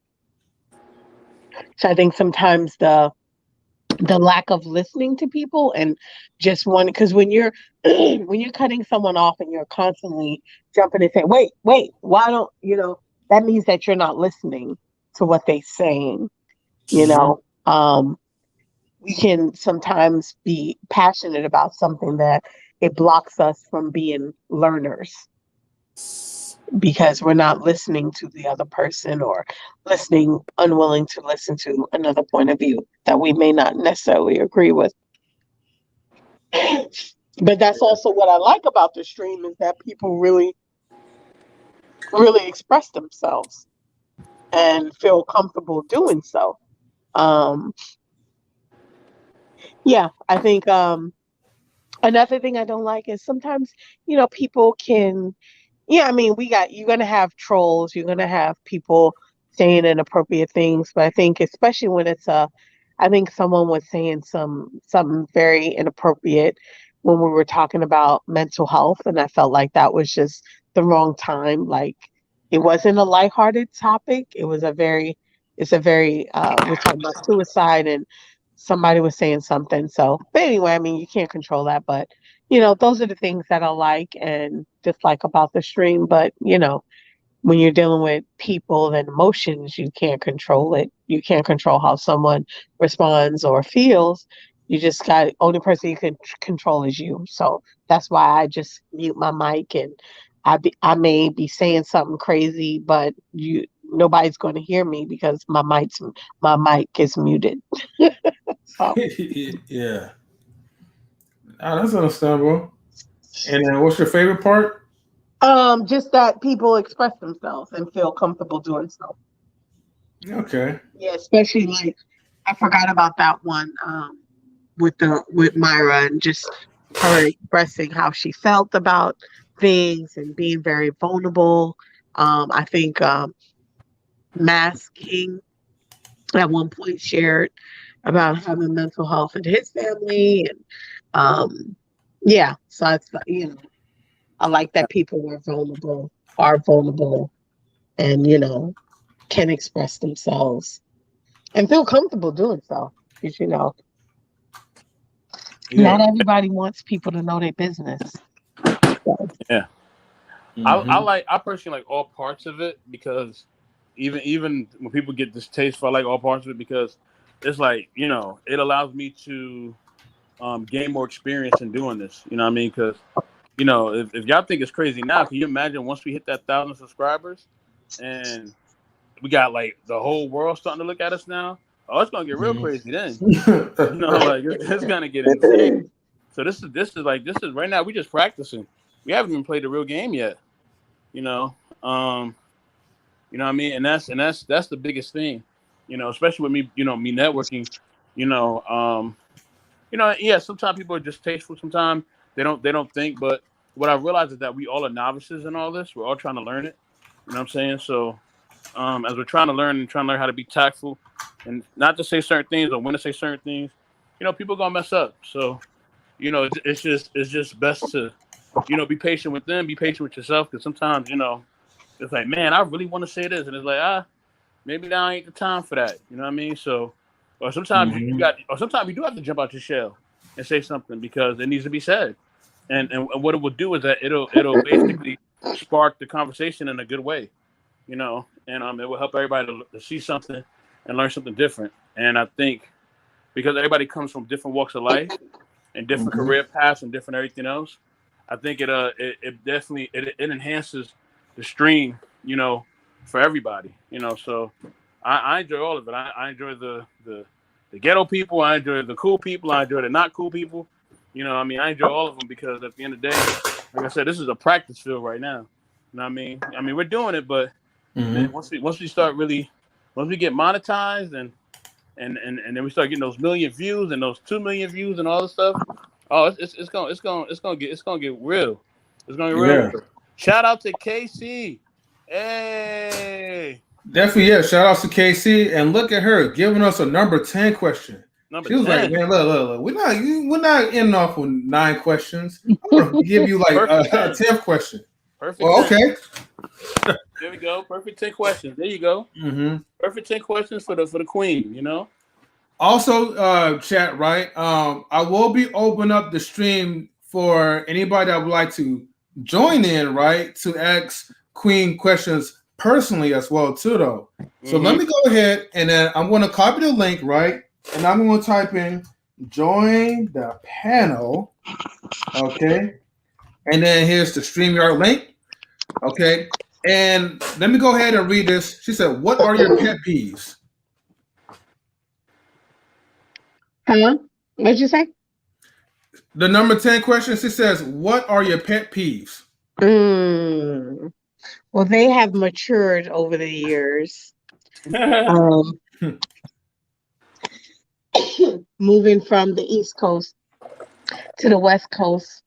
So I think sometimes the lack of listening to people and just one, because when you're when you're cutting someone off and you're constantly jumping and saying, wait, why don't that means that you're not listening to what they're saying. you Mm-hmm. know um we can sometimes be passionate about something that it blocks us from being learners because we're not listening to the other person, or unwilling to listen to another point of view that we may not necessarily agree with. But that's also what I like about the stream, is that people really, really express themselves and feel comfortable doing so. Um, yeah, I think another thing I don't like is sometimes, people can, yeah, I mean, you're going to have trolls, you're going to have people saying inappropriate things, but I think especially when I think someone was saying something very inappropriate when we were talking about mental health, and I felt like that was just the wrong time. Like, it wasn't a lighthearted topic. It's a very, we're talking about suicide, and somebody was saying something. So, but anyway, I mean, you can't control that, but those are the things that I like and dislike about the stream. But, when you're dealing with people and emotions, you can't control it. You can't control how someone responds or feels. You just only person you can control is you. So that's why I just mute my mic, and I may be saying something crazy, but nobody's going to hear me because my mic is muted. So. Yeah. Oh, that's understandable. And then, what's your favorite part? Just that people express themselves and feel comfortable doing so. Okay. Yeah, especially like I forgot about that one with Myra, and just her expressing how she felt about things and being very vulnerable. I think Mask King at one point shared about having mental health in his family, and yeah, so I like that people are vulnerable, and can express themselves and feel comfortable doing so. Because Yeah. not everybody wants people to know their business. So. Yeah. Mm-hmm. I personally like all parts of it, because even when people get distasteful, I like all parts of it because it's like, it allows me to gain more experience in doing this. You know what I mean? Because if y'all think it's crazy now, can you imagine once we hit that 1,000 subscribers and we got like the whole world starting to look at us now? Oh, it's gonna get real crazy then. Like it's gonna get insane. So this is right now. We just practicing. We haven't even played the real game yet. You know, um, you know what I mean, and that's the biggest thing. Especially with me. Me networking. You know, um, yeah. Sometimes people are just tasteful. Sometimes they don't think. But what I realize is that we all are novices in all this. We're all trying to learn it. You know what I'm saying? So as we're trying to learn and trying to learn how to be tactful and not to say certain things or when to say certain things, people gonna mess up. So it's just best to be patient with them, be patient with yourself, because sometimes it's like, man, I really want to say this, and it's like, maybe now ain't the time for that. You know what I mean? So, Or sometimes you do have to jump out your shell and say something because it needs to be said. And what it will do is that it'll basically spark the conversation in a good way, and it will help everybody to see something and learn something different. And I think because everybody comes from different walks of life and different career paths and different everything else, I think it definitely enhances the stream, for everybody, So I enjoy all of it. I enjoy the ghetto people. I enjoy the cool people. I enjoy the not cool people. I enjoy all of them because at the end of the day, like I said, this is a practice field right now. You know what I mean? We're doing it, but then once we start really, once we get monetized and then we start getting those million views and those 2 million views and all this stuff, it's gonna get real. It's gonna get real. Shout out to Casey. Hey. Definitely, yeah. Shout out to KC, and look at her giving us a number 10 question. She was 10. Like, "Man, look, we're not ending off with 9 questions. I'm gonna give you like a 10th question." Perfect. Well, okay. There we go. Perfect 10 questions. There you go. Perfect 10 questions for the queen. Also, chat, right? I will be opening up the stream for anybody that would like to join in, right, to ask Queen questions personally as well too, though. So let me go ahead and then I'm going to copy the link, right? And I'm going to type in join the panel, okay? And then here's the StreamYard link, okay? And let me go ahead and read this. She said, "What are your pet peeves?" Huh? What'd you say? The number 10 question. She says, "What are your pet peeves?" Well, they have matured over the years. Moving from the East Coast to the West Coast,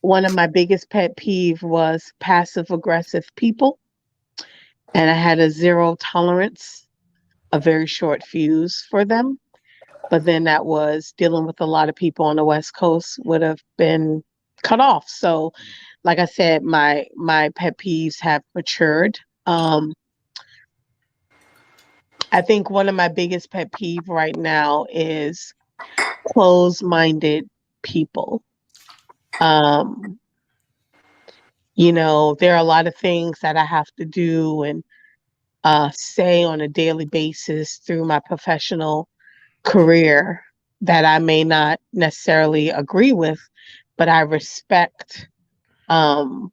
one of my biggest pet peeve was passive aggressive people. And I had a zero tolerance, a very short fuse for them. But then that was dealing with a lot of people on the West Coast would have been cut off. So like I said, my pet peeves have matured. I think one of my biggest pet peeve right now is closed-minded people. There are a lot of things that I have to do and say on a daily basis through my professional career that I may not necessarily agree with, but I respect the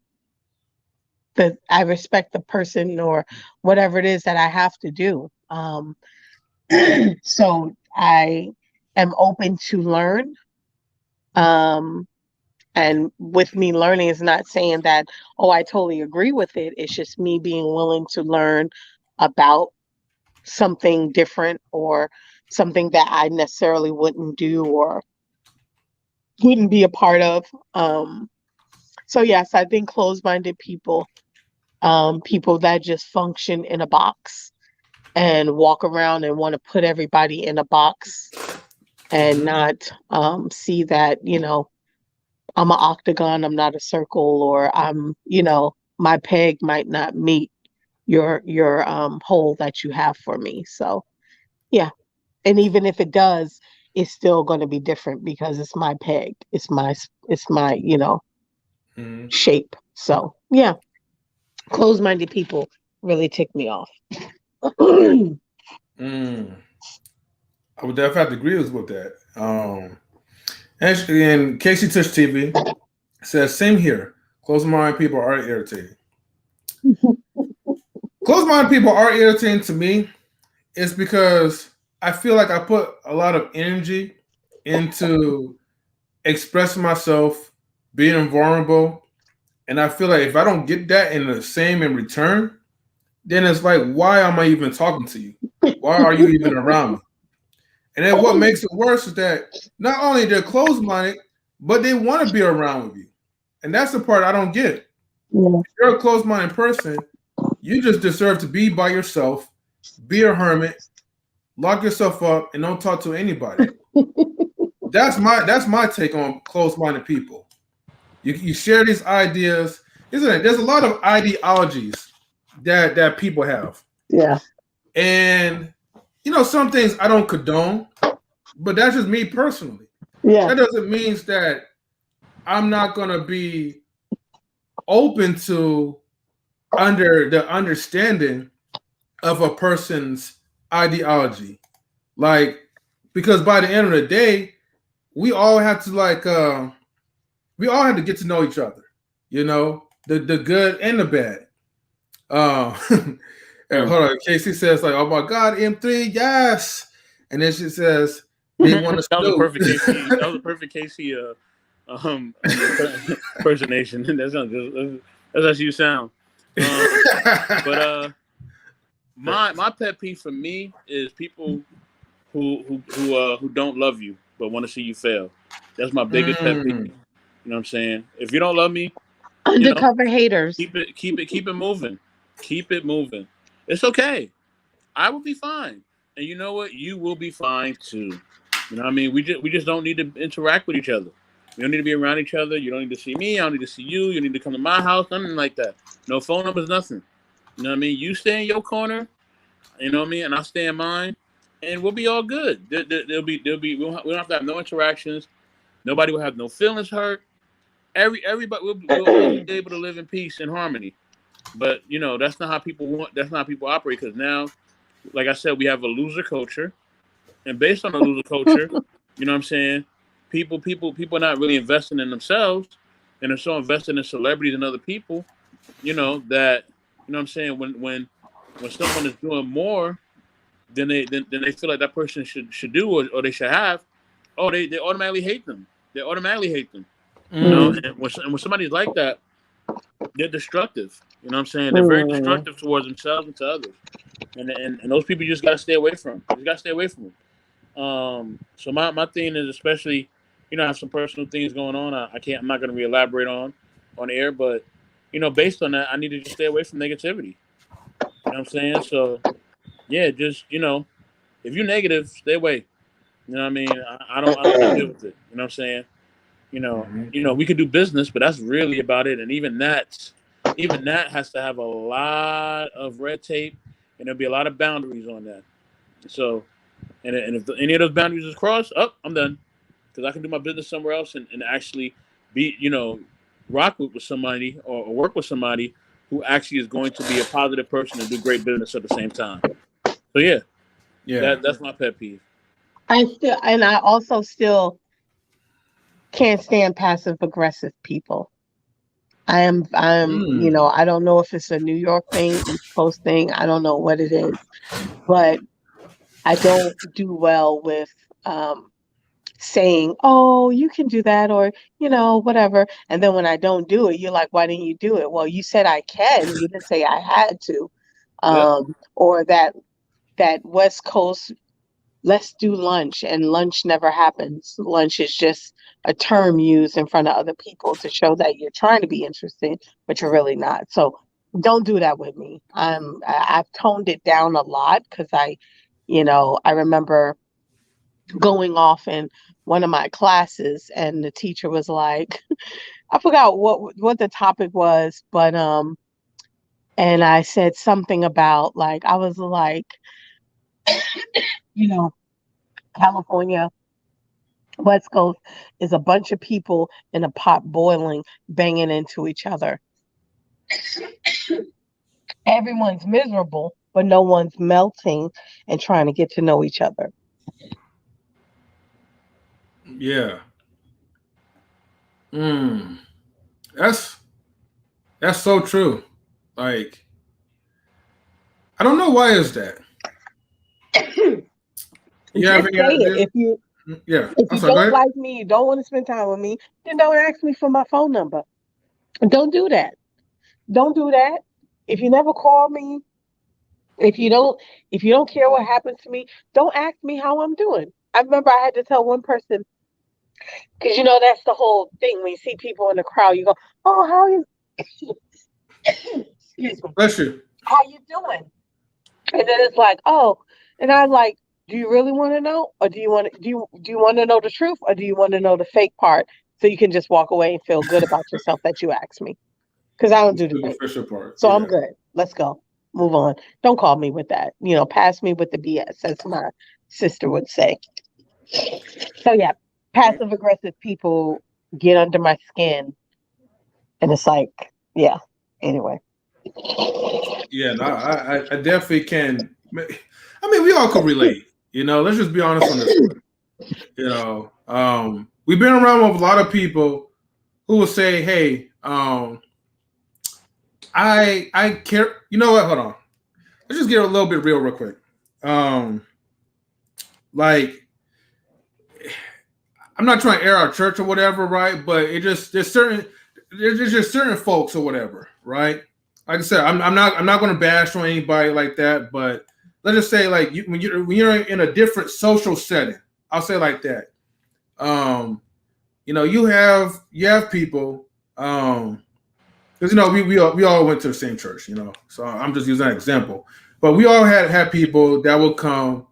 person or whatever it is that I have to do. So I am open to learn. And with me learning is not saying that, I totally agree with it. It's just me being willing to learn about something different or something that I necessarily wouldn't do or wouldn't be a part of. So yes, I think closed-minded people, people that just function in a box and walk around and want to put everybody in a box and not see that, I'm an octagon, I'm not a circle, or I'm, my peg might not meet your hole that you have for me. So yeah. And even if it does, it's still going to be different because it's my peg. It's my shape. So yeah. Closed-minded people really tick me off. I would definitely have to agree with that. Actually, and Casey Tush TV says, "Same here. Closed-minded people are irritating." Closed-minded people are irritating to me. It's because I feel like I put a lot of energy into expressing myself, being vulnerable, and I feel like if I don't get that in the same in return, then it's like, why am I even talking to you? Why are you even around me? And then what makes it worse is that not only they're closed-minded, but they want to be around with you. And that's the part I don't get. Yeah. If you're a closed-minded person, you just deserve to be by yourself, be a hermit, lock yourself up, and don't talk to anybody. That's my take on closed-minded people. You share these ideas, isn't it? There's a lot of ideologies that people have. Yeah. And some things I don't condone, but that's just me personally. Yeah. That doesn't mean that I'm not gonna be open to under the understanding of a person's ideology. Like, because by the end of the day, we all have to get to know each other. The good and the bad. Hold on. Casey says like, "Oh my God, M3, yes," and then she says, "They want to That was a snoop." perfect Casey. That was a perfect Casey. Impersonation. That's how you sound. But my pet peeve for me is people who don't love you but want to see you fail. That's my biggest pet peeve. You know what I'm saying? If you don't love me, Undercover haters. keep it moving. Keep it moving. It's okay. I will be fine. And you know what? You will be fine too. You know what I mean? We just don't need to interact with each other. We don't need to be around each other. You don't need to see me. I don't need to see you. You need to come to my house. Nothing like that. No phone numbers, nothing. You know what I mean? You stay in your corner. You know what I mean? And I'll stay in mine. And we'll be all good. We don't have to have no interactions. Nobody will have no feelings hurt. Everybody we'll all be able to live in peace and harmony. But that's not how people want. That's not how people operate. Because now, like I said, we have a loser culture, and based on the loser culture, you know what I'm saying? People are not really investing in themselves, and they're so invested in celebrities and other people, that what I'm saying. When someone is doing more than they feel like that person should do or they should have, they automatically hate them. They automatically hate them. And when somebody's like that, they're destructive. You know what I'm saying? They're very destructive towards themselves and to others. And those people you just gotta stay away from. You just gotta stay away from them. So my thing is, especially, I have some personal things going on. I'm not gonna elaborate on air, but based on that, I need to just stay away from negativity. You know what I'm saying? So yeah, just if you're negative, stay away. You know what I mean? I don't want to deal with it. You know what I'm saying? We could do business, but that's really about it. And even that has to have a lot of red tape, and there'll be a lot of boundaries on that. So, and if any of those boundaries is crossed, I'm done, because I can do my business somewhere else and actually be, rock with somebody or work with somebody who actually is going to be a positive person and do great business at the same time. So yeah, that's my pet peeve. I also still can't stand passive aggressive people. I don't know if it's a New York thing, East Coast thing. I don't know what it is, but I don't do well with saying, "Oh, you can do that," or whatever. And then when I don't do it, you're like, "Why didn't you do it?" Well, you said I can. You didn't say I had to. Or that West Coast, let's do lunch, and lunch never happens. Lunch is just a term used in front of other people to show that you're trying to be interested, but you're really not. So don't do that with me. I've toned it down a lot because I remember going off in one of my classes, and the teacher was like, I forgot what the topic was, but and I said something about, like, I was like, California, West Coast is a bunch of people in a pot boiling, banging into each other. Everyone's miserable, but no one's melting and trying to get to know each other. Yeah. That's so true. Like, I don't know why is that. You have any idea? If you don't like me, you don't want to spend time with me, then don't ask me for my phone number. Don't do that. Don't do that. If you never call me, if you don't care what happens to me, don't ask me how I'm doing. I remember I had to tell one person, because that's the whole thing. When you see people in the crowd, you go, "Oh, how are you?" Excuse me. Bless you. How you doing? And then it's like, "Oh," and I'm like, "Do you really want to know, or do you want to know the truth, or do you want to know the fake part, so you can just walk away and feel good about yourself that you asked me?" Because I don't do the fake. Official part. So I'm good. Let's go. Move on. Don't call me with that. You know, pass me with the BS, as my sister would say. So yeah, passive aggressive people get under my skin, and it's like, yeah. Anyway. Yeah, no, I definitely can. I mean, we all could relate. You know, let's just be honest on this one. You know, we've been around with a lot of people who will say, "Hey, I care." You know what? Hold on. Let's just get a little bit real quick. Like, I'm not trying to air our church or whatever, right? But it just there's just certain folks or whatever, right? Like I said, I'm not going to bash on anybody like that, but let's just say like when you're in a different social setting, I'll say like that. You know, you have people, because you know we all went to the same church, you know. So I'm just using that example, but we all had people that would come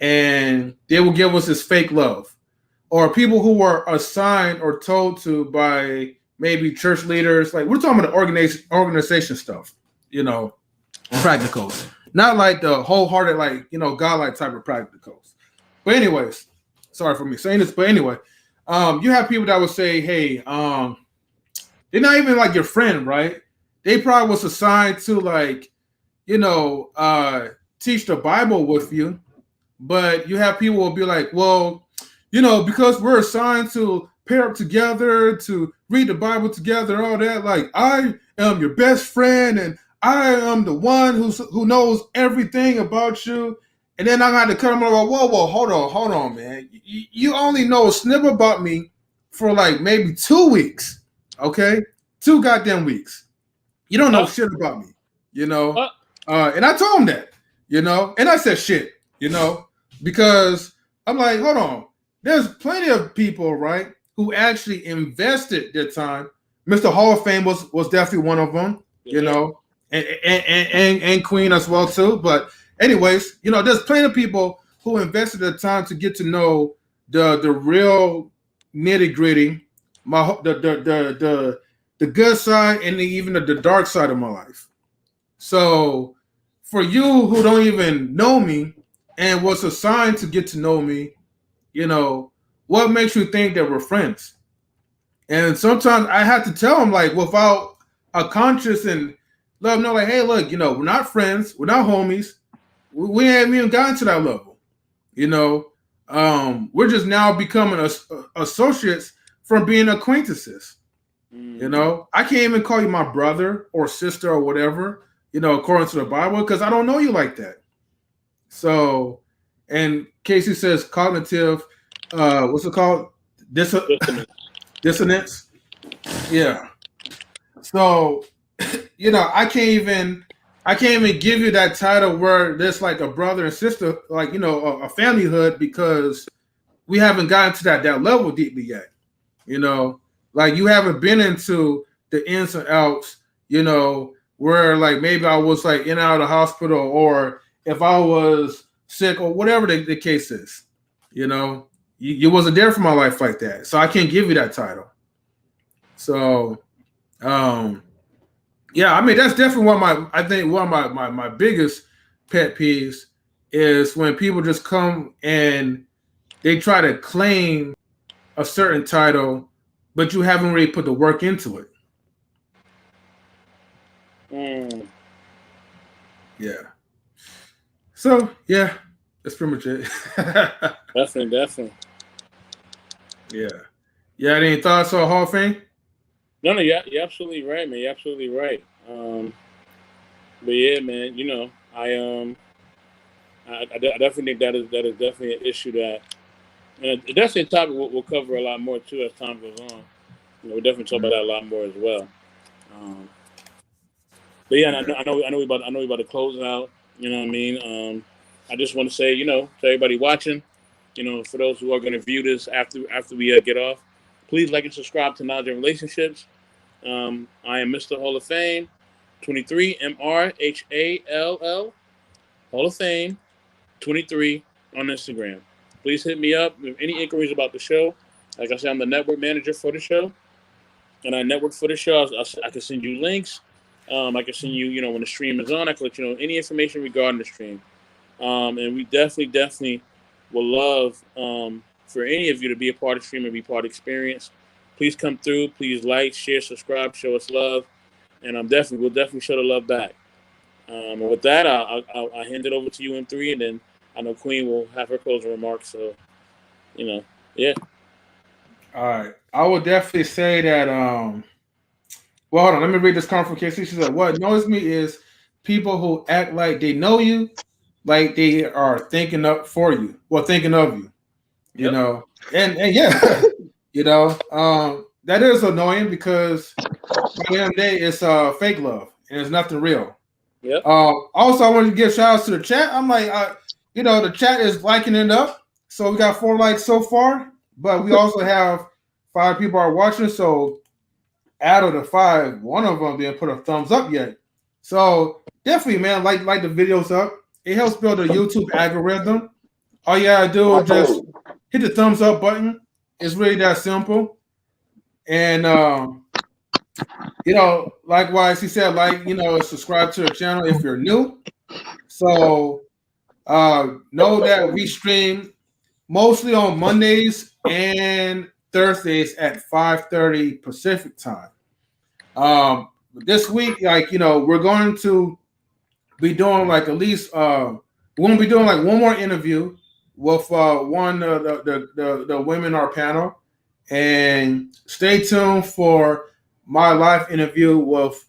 and they will give us this fake love, or people who were assigned or told to by maybe church leaders. Like we're talking about the organization stuff, you know, practicals, not like the wholehearted, like, you know, godlike type of practicals. But anyways, sorry for me saying this, but anyway, you have people that would say, hey, they're not even like your friend, right? They probably was assigned to, like, you know, teach the Bible with you, but you have people will be like, well, you know, because we're assigned to pair up together to read the Bible together, all that. Like, I am your best friend, and I am the one who knows everything about you. And then I got to cut them off. Whoa, hold on, man. You only know a snippet about me for like maybe 2 weeks, okay? 2 goddamn weeks. You don't know shit about me, you know. And I told him that, you know, and I said shit, you know, because I'm like, hold on. There's plenty of people, right, who actually invested their time. Mr. Hall of Fame was definitely one of them, you know, and Queen as well too. But anyways, you know, there's plenty of people who invested their time to get to know the real nitty gritty, the good side and even the dark side of my life. So for you who don't even know me and was assigned to get to know me, you know, what makes you think that we're friends? And sometimes I have to tell them, like, without a conscious and let them know, like, hey, look, you know, we're not friends, we're not homies, we haven't even gotten to that level, you know. We're just now becoming associates from being acquaintances. You know, I can't even call you my brother or sister or whatever, you know, according to the Bible, because I don't know you like that. So, and Casey says cognitive, what's it called? Dissonance. Yeah. So, you know, I can't even give you that title where there's like a brother and sister, like, you know, a familyhood, because we haven't gotten to that level deeply yet. You know, like you haven't been into the ins and outs, you know, where like maybe I was like in and out of the hospital, or if I was sick or whatever the case is, you know, you wasn't there for my life like that. So I can't give you that title. So, yeah, I mean, that's definitely one of my biggest pet peeves is when people just come and they try to claim a certain title, but you haven't really put the work into it. Yeah. So yeah, that's pretty much it. Definitely. Yeah. You had any thoughts on Hall of Fame? No, you're absolutely right, man. You're absolutely right. But yeah, man, you know, I definitely think that is definitely an issue that, and definitely a topic we'll cover a lot more too as time goes on. You know, we'll definitely talk about that a lot more as well. But yeah, I know we about to close out. You know what I mean? I just want to say, you know, to everybody watching, you know, for those who are going to view this after we get off, please like and subscribe to Knowledge and Relationships. I am Mr. Hall of Fame, 23 MRHALL, Hall of Fame, 23 on Instagram. Please hit me up with any inquiries about the show. Like I said, I'm the network manager for the show, and I network for the show. I can send you links. I can send you, when the stream is on, I can let you know any information regarding the stream. And we definitely would love for any of you to be a part of the stream and be part of the experience. Please come through. Please like, share, subscribe, show us love, and we'll definitely show the love back. And with that, I'll hand it over to you in 3, and then I know Queen will have her closing remarks. So, yeah. All right, I would definitely say that. Well, hold on. Let me read this comment from KC. She said, "What annoys me is people who act like they know you, like they are thinking up for you, thinking of you. You know, and yeah, that is annoying because at the end of the day, it's fake love and it's nothing real. Yep. Also, I wanted to give shout outs to the chat. I'm like, the chat is liking it up, so we got 4 likes so far, but we also have 5 people are watching. So out of the 5, one of them didn't put a thumbs up yet. So definitely, man, like the videos up. It helps build a YouTube algorithm. All you gotta do is just hit the thumbs up button. It's really that simple. And likewise, he said, subscribe to the channel if you're new. So know that we stream mostly on Mondays and Thursdays at 5:30 Pacific time. This week, we're going to be doing we're going to be doing one more interview with one of the women in our panel, and stay tuned for my live interview with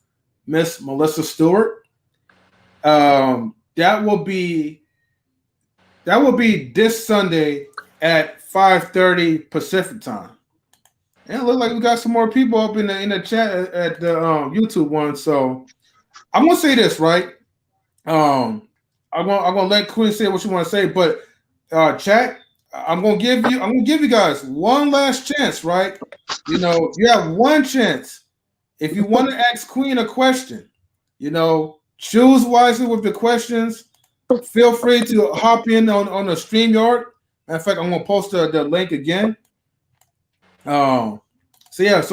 Miss Melissa Stewart. That will be this Sunday at 5:30 Pacific time. And it looks like we got some more people up in the chat at the YouTube one. So I'm gonna say this, right? I'm gonna let Queen say what you want to say, but chat, I'm gonna give you guys one last chance, right? You have one chance. If you want to ask Queen a question, choose wisely with the questions. Feel free to hop in on the StreamYard. In fact, I'm gonna post the link again. So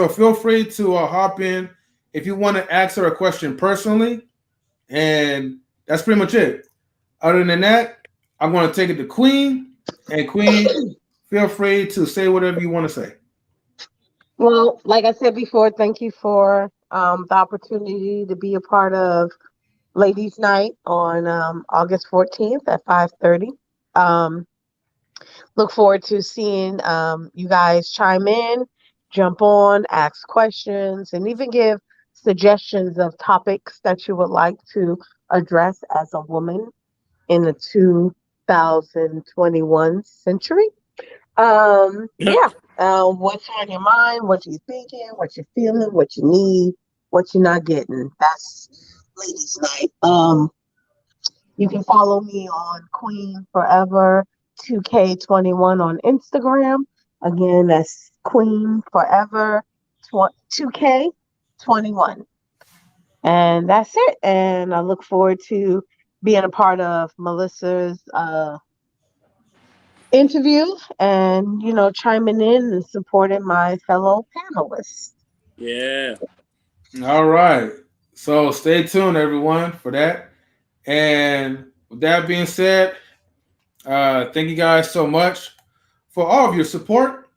feel free to hop in if you want to ask her a question personally, and that's pretty much it. Other than that, I'm going to take it to Queen, and Queen, feel free to say whatever you want to say. Well, like I said before, thank you for the opportunity to be a part of Ladies Night on August 14th at 5:30. Look forward to seeing you guys chime in, jump on, ask questions, and even give suggestions of topics that you would like to address as a woman in the 2021 century. What's on your mind, what you're thinking, what you're feeling, what you need, what you're not getting. That's Ladies Night. You can follow me on QueenForever2K21 on Instagram. Again, that's QueenForever2K21. And that's it. And I look forward to being a part of Melissa's interview and, chiming in and supporting my fellow panelists. Yeah. All right. So stay tuned, everyone, for that. And with that being said, thank you guys so much for all of your support.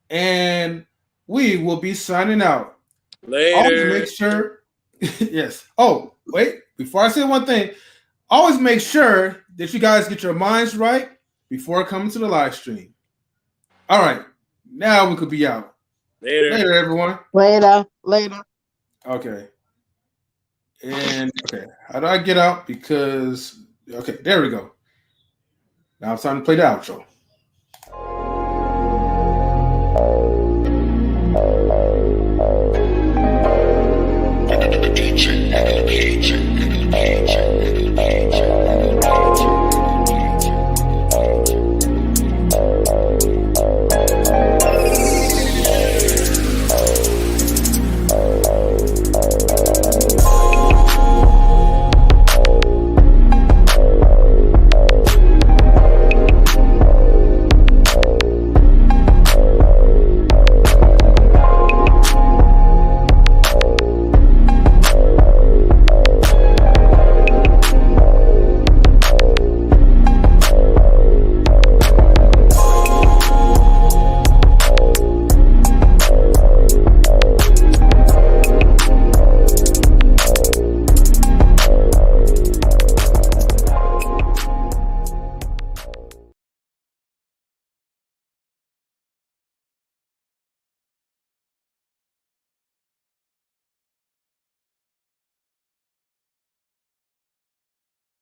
And we will be signing out. Later. Always make sure. Yes. Oh, wait. Before I say one thing, always make sure that you guys get your minds right before coming to the live stream. All right. Now we could be out. Later, everyone. Later. Okay. And how do I get out? Because there we go. Now it's time to play the outro. DJ.